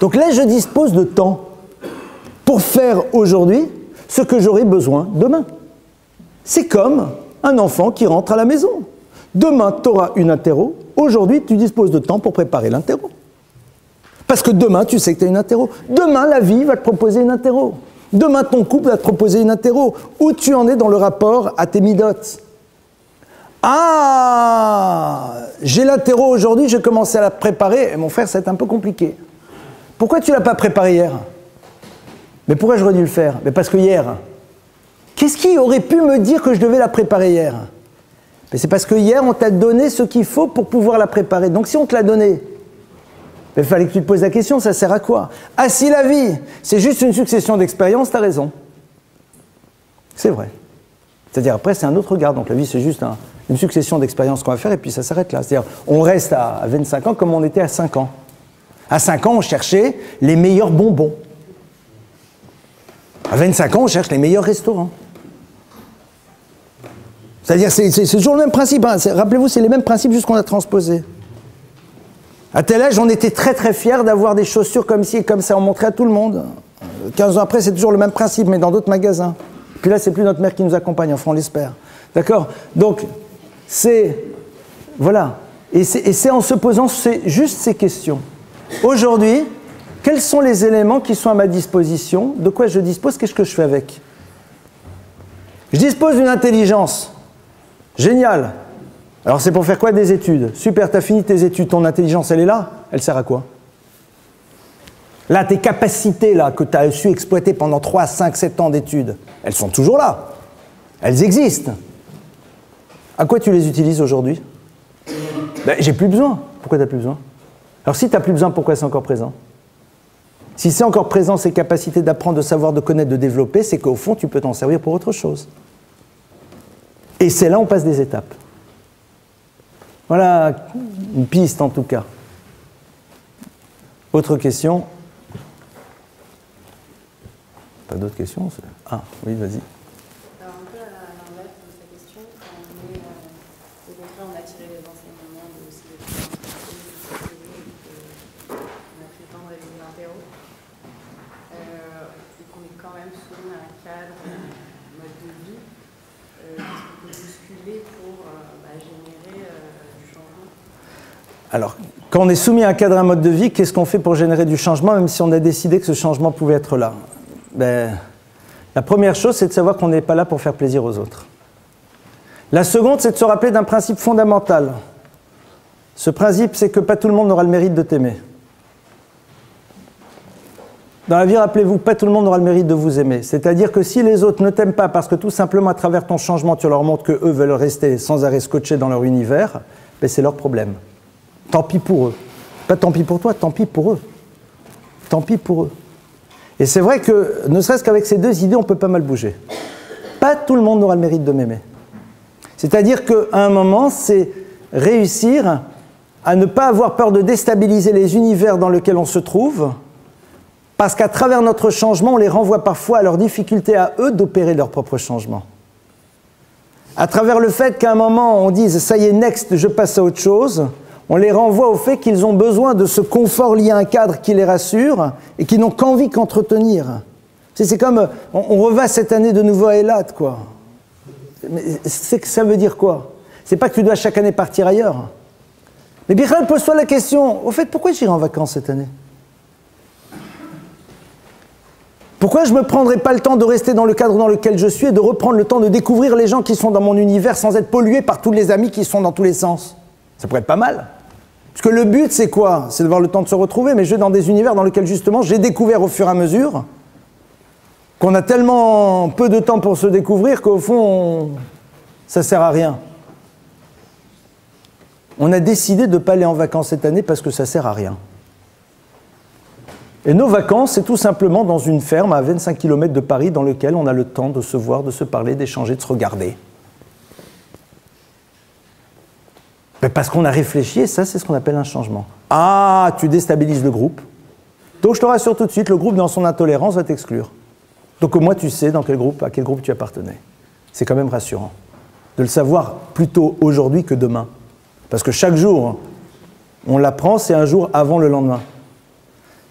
Donc là, je dispose de temps pour faire aujourd'hui ce que j'aurai besoin demain. C'est comme un enfant qui rentre à la maison. Demain, tu auras une interro. Aujourd'hui, tu disposes de temps pour préparer l'interro. Parce que demain, tu sais que tu as une interro. Demain, la vie va te proposer une interro. Demain, ton couple va te proposer une interro. Où tu en es dans le rapport à tes midotes. Ah, j'ai l'interro aujourd'hui, j'ai commencé à la préparer. Et mon frère, c'est un peu compliqué. Pourquoi tu ne l'as pas préparé hier? Mais pourquoi j'aurais dû le faire? Mais parce que hier, qu'est-ce qui aurait pu me dire que je devais la préparer hier? Mais c'est parce que hier, on t'a donné ce qu'il faut pour pouvoir la préparer. Donc si on te l'a donné, il fallait que tu te poses la question, ça sert à quoi? Ah, si la vie, c'est juste une succession d'expériences, t'as raison. C'est vrai. C'est-à-dire, après, c'est un autre regard. Donc la vie, c'est juste une succession d'expériences qu'on va faire et puis ça s'arrête là. C'est-à-dire, on reste à 25 ans comme on était à 5 ans. À 5 ans, on cherchait les meilleurs bonbons. À 25 ans, on cherche les meilleurs restaurants. C'est-à-dire, c'est toujours le même principe. Hein. Rappelez-vous, c'est les mêmes principes, juste qu'on a transposé. À tel âge, on était très très fiers d'avoir des chaussures comme ci et comme ça. On montrait à tout le monde. 15 ans après, c'est toujours le même principe, mais dans d'autres magasins. Puis là, c'est plus notre mère qui nous accompagne, enfin, on l'espère. D'accord? Donc, c'est... Voilà. Et c'est en se posant juste ces questions. Aujourd'hui, quels sont les éléments qui sont à ma disposition? De quoi je dispose? Qu'est-ce que je fais avec? Je dispose d'une intelligence. Génial. Alors c'est pour faire quoi? Des études. Super, tu as fini tes études, ton intelligence, elle est là? Elle sert à quoi? Là, tes capacités là, que tu as su exploiter pendant 3, 5, 7 ans d'études, elles sont toujours là. Elles existent. À quoi tu les utilises aujourd'hui? J'ai plus besoin. Pourquoi tu n'as plus besoin? Alors si tu n'as plus besoin, pourquoi c'est encore présent? Si c'est encore présent, ces capacités d'apprendre, de savoir, de connaître, de développer, c'est qu'au fond, tu peux t'en servir pour autre chose. Et c'est là où on passe des étapes. Voilà une piste en tout cas. Autre question? Pas d'autres questions? Ah, oui, vas-y. Alors un peu à l'inverse de sa question, quand on est au contraire, on a tiré les enseignements de aussi on a pris le temps de Alors, quand on est soumis à un cadre, à un mode de vie, qu'est-ce qu'on fait pour générer du changement, même si on a décidé que ce changement pouvait être là? Ben, la première chose, c'est de savoir qu'on n'est pas là pour faire plaisir aux autres. La seconde, c'est de se rappeler d'un principe fondamental. Ce principe, c'est que pas tout le monde n'aura le mérite de t'aimer. Dans la vie, rappelez-vous, pas tout le monde aura le mérite de vous aimer. C'est-à-dire que si les autres ne t'aiment pas parce que tout simplement à travers ton changement, tu leur montres qu'eux veulent rester sans arrêt scotchés dans leur univers, ben c'est leur problème. Tant pis pour eux. Pas tant pis pour toi, tant pis pour eux. Tant pis pour eux. Et c'est vrai que, ne serait-ce qu'avec ces deux idées, on peut pas mal bouger. Pas tout le monde n'aura le mérite de m'aimer. C'est-à-dire qu'à un moment, c'est réussir à ne pas avoir peur de déstabiliser les univers dans lesquels on se trouve, parce qu'à travers notre changement, on les renvoie parfois à leur difficulté à eux d'opérer leur propre changement. À travers le fait qu'à un moment, on dise « ça y est, next, je passe à autre chose », on les renvoie au fait qu'ils ont besoin de ce confort lié à un cadre qui les rassure et qui n'ont qu'envie qu'entretenir. C'est comme, on reva cette année de nouveau à Eilat, quoi. Mais ça veut dire quoi? C'est pas que tu dois chaque année partir ailleurs. Mais Bichal, pose-toi la question, au fait, pourquoi j'irai en vacances cette année? Pourquoi je ne me prendrais pas le temps de rester dans le cadre dans lequel je suis et de reprendre le temps de découvrir les gens qui sont dans mon univers sans être pollué par tous les amis qui sont dans tous les sens? Ça pourrait être pas mal. Parce que le but, c'est quoi? C'est d'avoir le temps de se retrouver, mais je vais dans des univers dans lesquels, justement, j'ai découvert au fur et à mesure qu'on a tellement peu de temps pour se découvrir qu'au fond, ça ne sert à rien. On a décidé de ne pas aller en vacances cette année parce que ça ne sert à rien. Et nos vacances, c'est tout simplement dans une ferme à 25 km de Paris dans laquelle on a le temps de se voir, de se parler, d'échanger, de se regarder. Mais parce qu'on a réfléchi, et ça, c'est ce qu'on appelle un changement. Ah, tu déstabilises le groupe. Donc, je te rassure tout de suite, le groupe, dans son intolérance, va t'exclure. Donc, au moins, tu sais dans quel groupe, à quel groupe tu appartenais. C'est quand même rassurant. De le savoir plutôt aujourd'hui que demain. Parce que chaque jour, on l'apprend, c'est un jour avant le lendemain.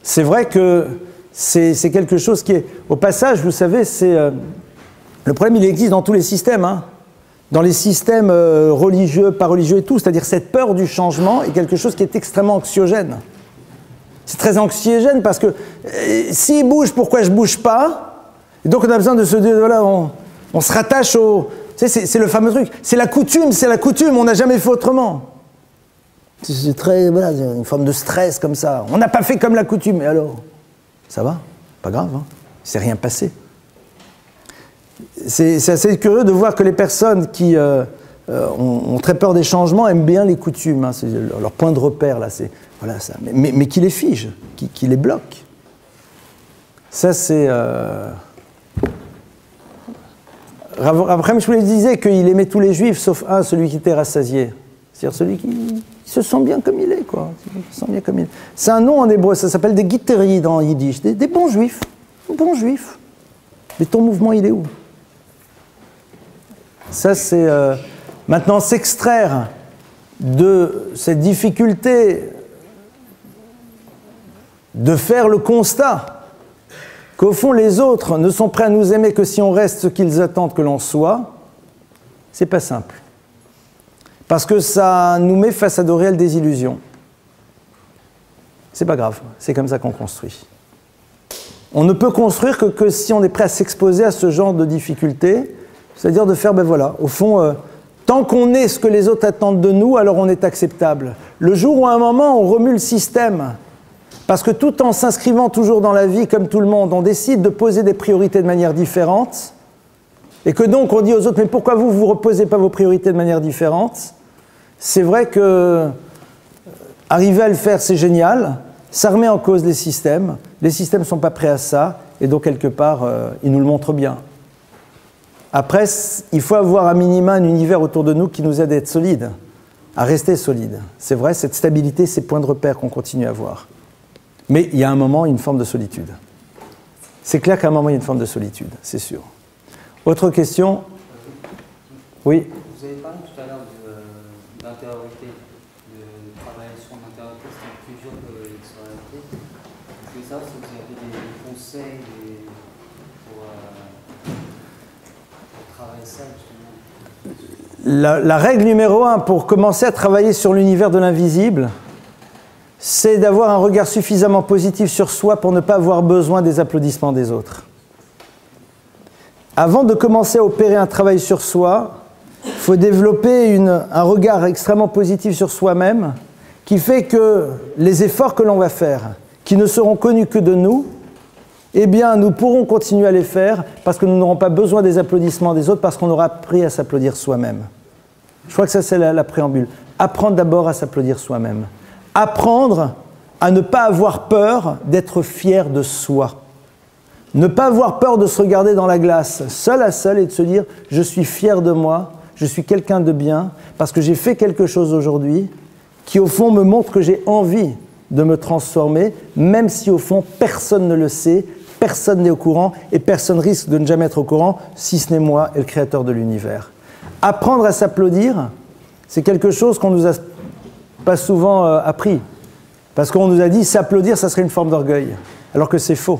C'est vrai que c'est quelque chose qui est... Au passage, vous savez, c'est... le problème, il existe dans tous les systèmes, hein. Dans les systèmes religieux, pas religieux et tout, c'est-à-dire cette peur du changement est quelque chose qui est extrêmement anxiogène. C'est très anxiogène parce que s'il bouge, pourquoi je ne bouge pas? Et donc on a besoin de se dire, voilà, on se rattache au... Tu sais, c'est le fameux truc, c'est la coutume, on n'a jamais fait autrement. C'est très, voilà, une forme de stress comme ça. On n'a pas fait comme la coutume, et alors? Ça va? Pas grave, hein? Il ne s'est rien passé. C'est assez curieux de voir que les personnes qui ont très peur des changements aiment bien les coutumes. Hein, c'est leur point de repère, là. Voilà, ça. Mais qui les fige, qui les bloque. Ça, c'est... Après, je vous disais qu'il aimait tous les juifs, sauf un, celui qui était rassasié. C'est-à-dire celui qui se sent bien comme il est, quoi. Il se sent bien comme il est. C'est un nom en hébreu, ça s'appelle des guittéries dans Yiddish, des bons juifs. Bons juifs. Mais ton mouvement, il est où? Ça, c'est maintenant s'extraire de cette difficulté de faire le constat qu'au fond, les autres ne sont prêts à nous aimer que si on reste ce qu'ils attendent que l'on soit, c'est pas simple. Parce que ça nous met face à de réelles désillusions. C'est pas grave, c'est comme ça qu'on construit. On ne peut construire que si on est prêt à s'exposer à ce genre de difficultés, c'est-à-dire de faire, ben voilà, au fond, tant qu'on est ce que les autres attendent de nous, alors on est acceptable. Le jour où à un moment on remue le système, parce que tout en s'inscrivant toujours dans la vie comme tout le monde, on décide de poser des priorités de manière différente, et que donc on dit aux autres, mais pourquoi vous ne reposez pas vos priorités de manière différente? C'est vrai que arriver à le faire, c'est génial, ça remet en cause les systèmes ne sont pas prêts à ça, et donc quelque part, ils nous le montrent bien. Après, il faut avoir à minima un univers autour de nous qui nous aide à être solide, à rester solide. C'est vrai, cette stabilité, ces points de repère qu'on continue à avoir. Mais il y a un moment, une forme de solitude. C'est clair qu'à un moment, il y a une forme de solitude, c'est sûr. Autre question? Oui? Vous avez parlé tout à l'heure d'intériorité, de travailler sur l'intériorité, c'est plus dur que l'extériorité. Je voulais savoir si vous avez des conseils pour travailler ça, justement. La règle numéro 1 pour commencer à travailler sur l'univers de l'invisible, c'est d'avoir un regard suffisamment positif sur soi pour ne pas avoir besoin des applaudissements des autres. Avant de commencer à opérer un travail sur soi, il faut développer un regard extrêmement positif sur soi-même qui fait que les efforts que l'on va faire, qui ne seront connus que de nous, eh bien, nous pourrons continuer à les faire parce que nous n'aurons pas besoin des applaudissements des autres, parce qu'on aura appris à s'applaudir soi-même. Je crois que ça, c'est la préambule. Apprendre d'abord à s'applaudir soi-même. Apprendre à ne pas avoir peur d'être fier de soi. Ne pas avoir peur de se regarder dans la glace, seul à seul, et de se dire « je suis fier de moi, je suis quelqu'un de bien, parce que j'ai fait quelque chose aujourd'hui qui, au fond, me montre que j'ai envie de me transformer, même si, au fond, personne ne le sait, personne n'est au courant, et personne risque de ne jamais être au courant, si ce n'est moi et le créateur de l'univers. » Apprendre à s'applaudir, c'est quelque chose qu'on nous a pas souvent appris. Parce qu'on nous a dit s'applaudir, ça serait une forme d'orgueil. Alors que c'est faux.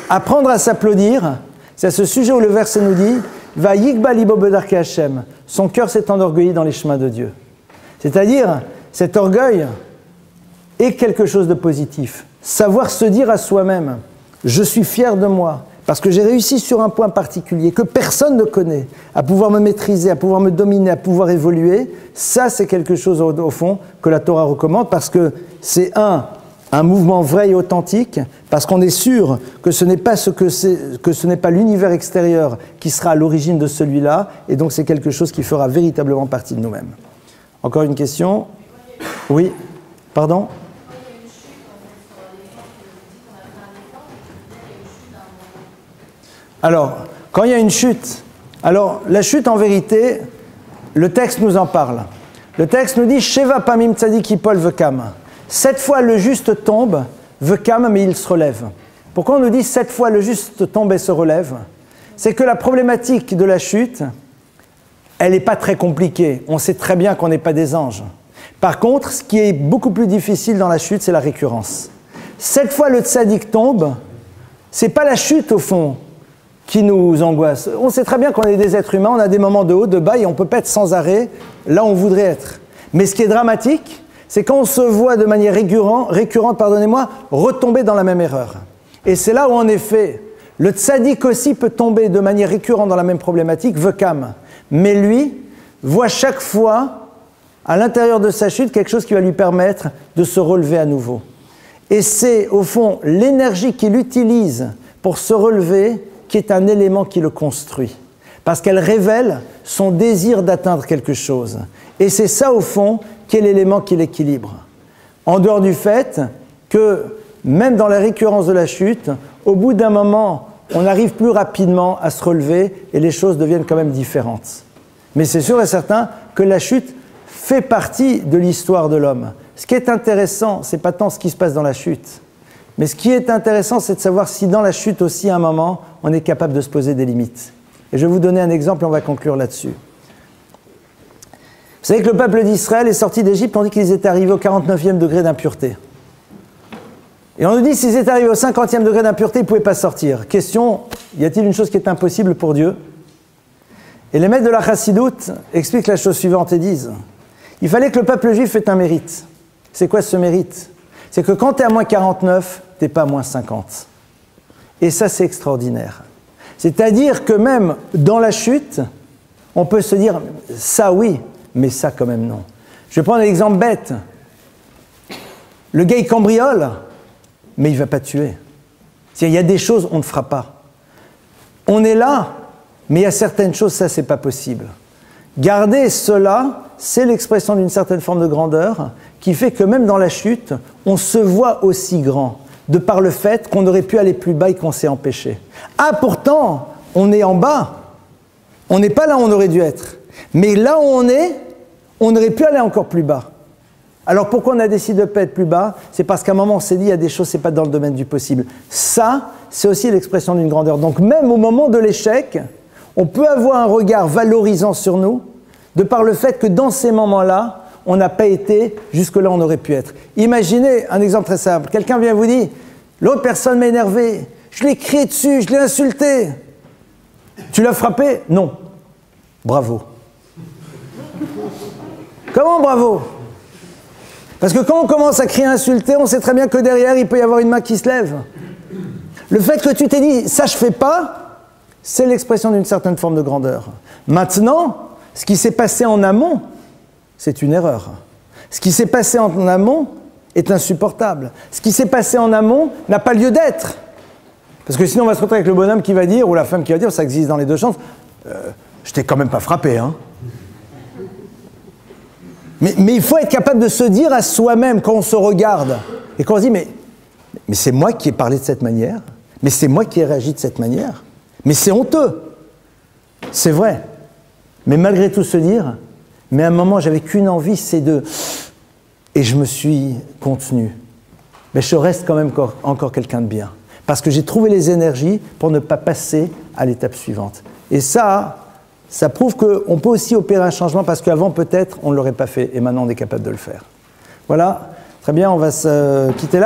Apprendre à s'applaudir, c'est à ce sujet où le verset nous dit Va yikba libo bedarke Hashem. Son cœur s'est enorgueilli dans les chemins de Dieu. C'est-à-dire, cet orgueil est quelque chose de positif. Savoir se dire à soi-même je suis fier de moi, parce que j'ai réussi sur un point particulier que personne ne connaît, à pouvoir me maîtriser, à pouvoir me dominer, à pouvoir évoluer, ça c'est quelque chose au fond que la Torah recommande parce que c'est un mouvement vrai et authentique, parce qu'on est sûr que ce n'est pas ce n'est pas l'univers extérieur qui sera à l'origine de celui-là, et donc c'est quelque chose qui fera véritablement partie de nous-mêmes. Encore une question ? Oui ? Pardon ? Alors, quand il y a une chute, alors la chute en vérité, le texte nous en parle. Le texte nous dit « Sheva pamim tzadik yipol vekam ». 7 fois le juste tombe, vekam, mais il se relève. Pourquoi on nous dit 7 fois le juste tombe et se relève? C'est que la problématique de la chute, elle n'est pas très compliquée. On sait très bien qu'on n'est pas des anges. Par contre, ce qui est beaucoup plus difficile dans la chute, c'est la récurrence. 7 fois le tzadik tombe, c'est pas la chute au fond qui nous angoisse. On sait très bien qu'on est des êtres humains, on a des moments de haut, de bas, et on ne peut pas être sans arrêt là où on voudrait être. Mais ce qui est dramatique, c'est quand on se voit de manière récurrente, retomber dans la même erreur. Et c'est là où, en effet, le tzaddik aussi peut tomber de manière récurrente dans la même problématique, vekam. Mais lui voit chaque fois, à l'intérieur de sa chute, quelque chose qui va lui permettre de se relever à nouveau. Et c'est, au fond, l'énergie qu'il utilise pour se relever qui est un élément qui le construit. Parce qu'elle révèle son désir d'atteindre quelque chose. Et c'est ça, au fond, qui est l'élément qui l'équilibre. En dehors du fait que, même dans la récurrence de la chute, au bout d'un moment, on arrive plus rapidement à se relever et les choses deviennent quand même différentes. Mais c'est sûr et certain que la chute fait partie de l'histoire de l'homme. Ce qui est intéressant, c'est pas tant ce qui se passe dans la chute, mais ce qui est intéressant, c'est de savoir si dans la chute aussi, à un moment, on est capable de se poser des limites. Et je vais vous donner un exemple et on va conclure là-dessus. Vous savez que le peuple d'Israël est sorti d'Égypte, on dit qu'ils étaient arrivés au 49e degré d'impureté. Et on nous dit s'ils étaient arrivés au 50e degré d'impureté, ils ne pouvaient pas sortir. Question, y a-t-il une chose qui est impossible pour Dieu? Et les maîtres de la Chassidoute expliquent la chose suivante et disent il fallait que le peuple juif ait un mérite. C'est quoi ce mérite? C'est que quand tu es à moins 49, tu n'es pas à moins 50. Et ça, c'est extraordinaire. C'est-à-dire que même dans la chute, on peut se dire ça oui, mais ça quand même non. Je vais prendre un exemple bête. Le gars, il cambriole, mais il ne va pas tuer. Il y a des choses, on ne fera pas. On est là, mais il y a certaines choses, ça, c'est pas possible. Garder cela, c'est l'expression d'une certaine forme de grandeur qui fait que même dans la chute, on se voit aussi grand, de par le fait qu'on aurait pu aller plus bas et qu'on s'est empêché. Ah, pourtant, on est en bas. On n'est pas là où on aurait dû être. Mais là où on est, on aurait pu aller encore plus bas. Alors pourquoi on a décidé de ne pas être plus bas? C'est parce qu'à un moment on s'est dit il y a des choses, c'est pas dans le domaine du possible. Ça, c'est aussi l'expression d'une grandeur. Donc même au moment de l'échec, on peut avoir un regard valorisant sur nous, de par le fait que dans ces moments-là, on n'a pas été jusque-là où on aurait pu être. Imaginez un exemple très simple. Quelqu'un vient vous dire l'autre personne m'a énervé, je l'ai crié dessus, je l'ai insulté. Tu l'as frappé? Non. Bravo. Comment bravo? Parce que quand on commence à crier, insulter, on sait très bien que derrière, il peut y avoir une main qui se lève. Le fait que tu t'es dit « ça, je fais pas », c'est l'expression d'une certaine forme de grandeur. Maintenant, ce qui s'est passé en amont, c'est une erreur. Ce qui s'est passé en amont est insupportable. Ce qui s'est passé en amont n'a pas lieu d'être. Parce que sinon, on va se retrouver avec le bonhomme qui va dire, ou la femme qui va dire, ça existe dans les deux chances, je t'ai quand même pas frappé, hein. Mais il faut être capable de se dire à soi-même, quand on se regarde, et quand on se dit, mais c'est moi qui ai parlé de cette manière, mais c'est moi qui ai réagi de cette manière, mais c'est honteux. C'est vrai. Mais malgré tout se dire, mais à un moment, j'avais qu'une envie, c'est de... Et je me suis contenu. Mais je reste quand même encore quelqu'un de bien. Parce que j'ai trouvé les énergies pour ne pas passer à l'étape suivante. Et ça prouve qu'on peut aussi opérer un changement parce qu'avant, peut-être, on ne l'aurait pas fait. Et maintenant, on est capable de le faire. Voilà. Très bien, on va se quitter là.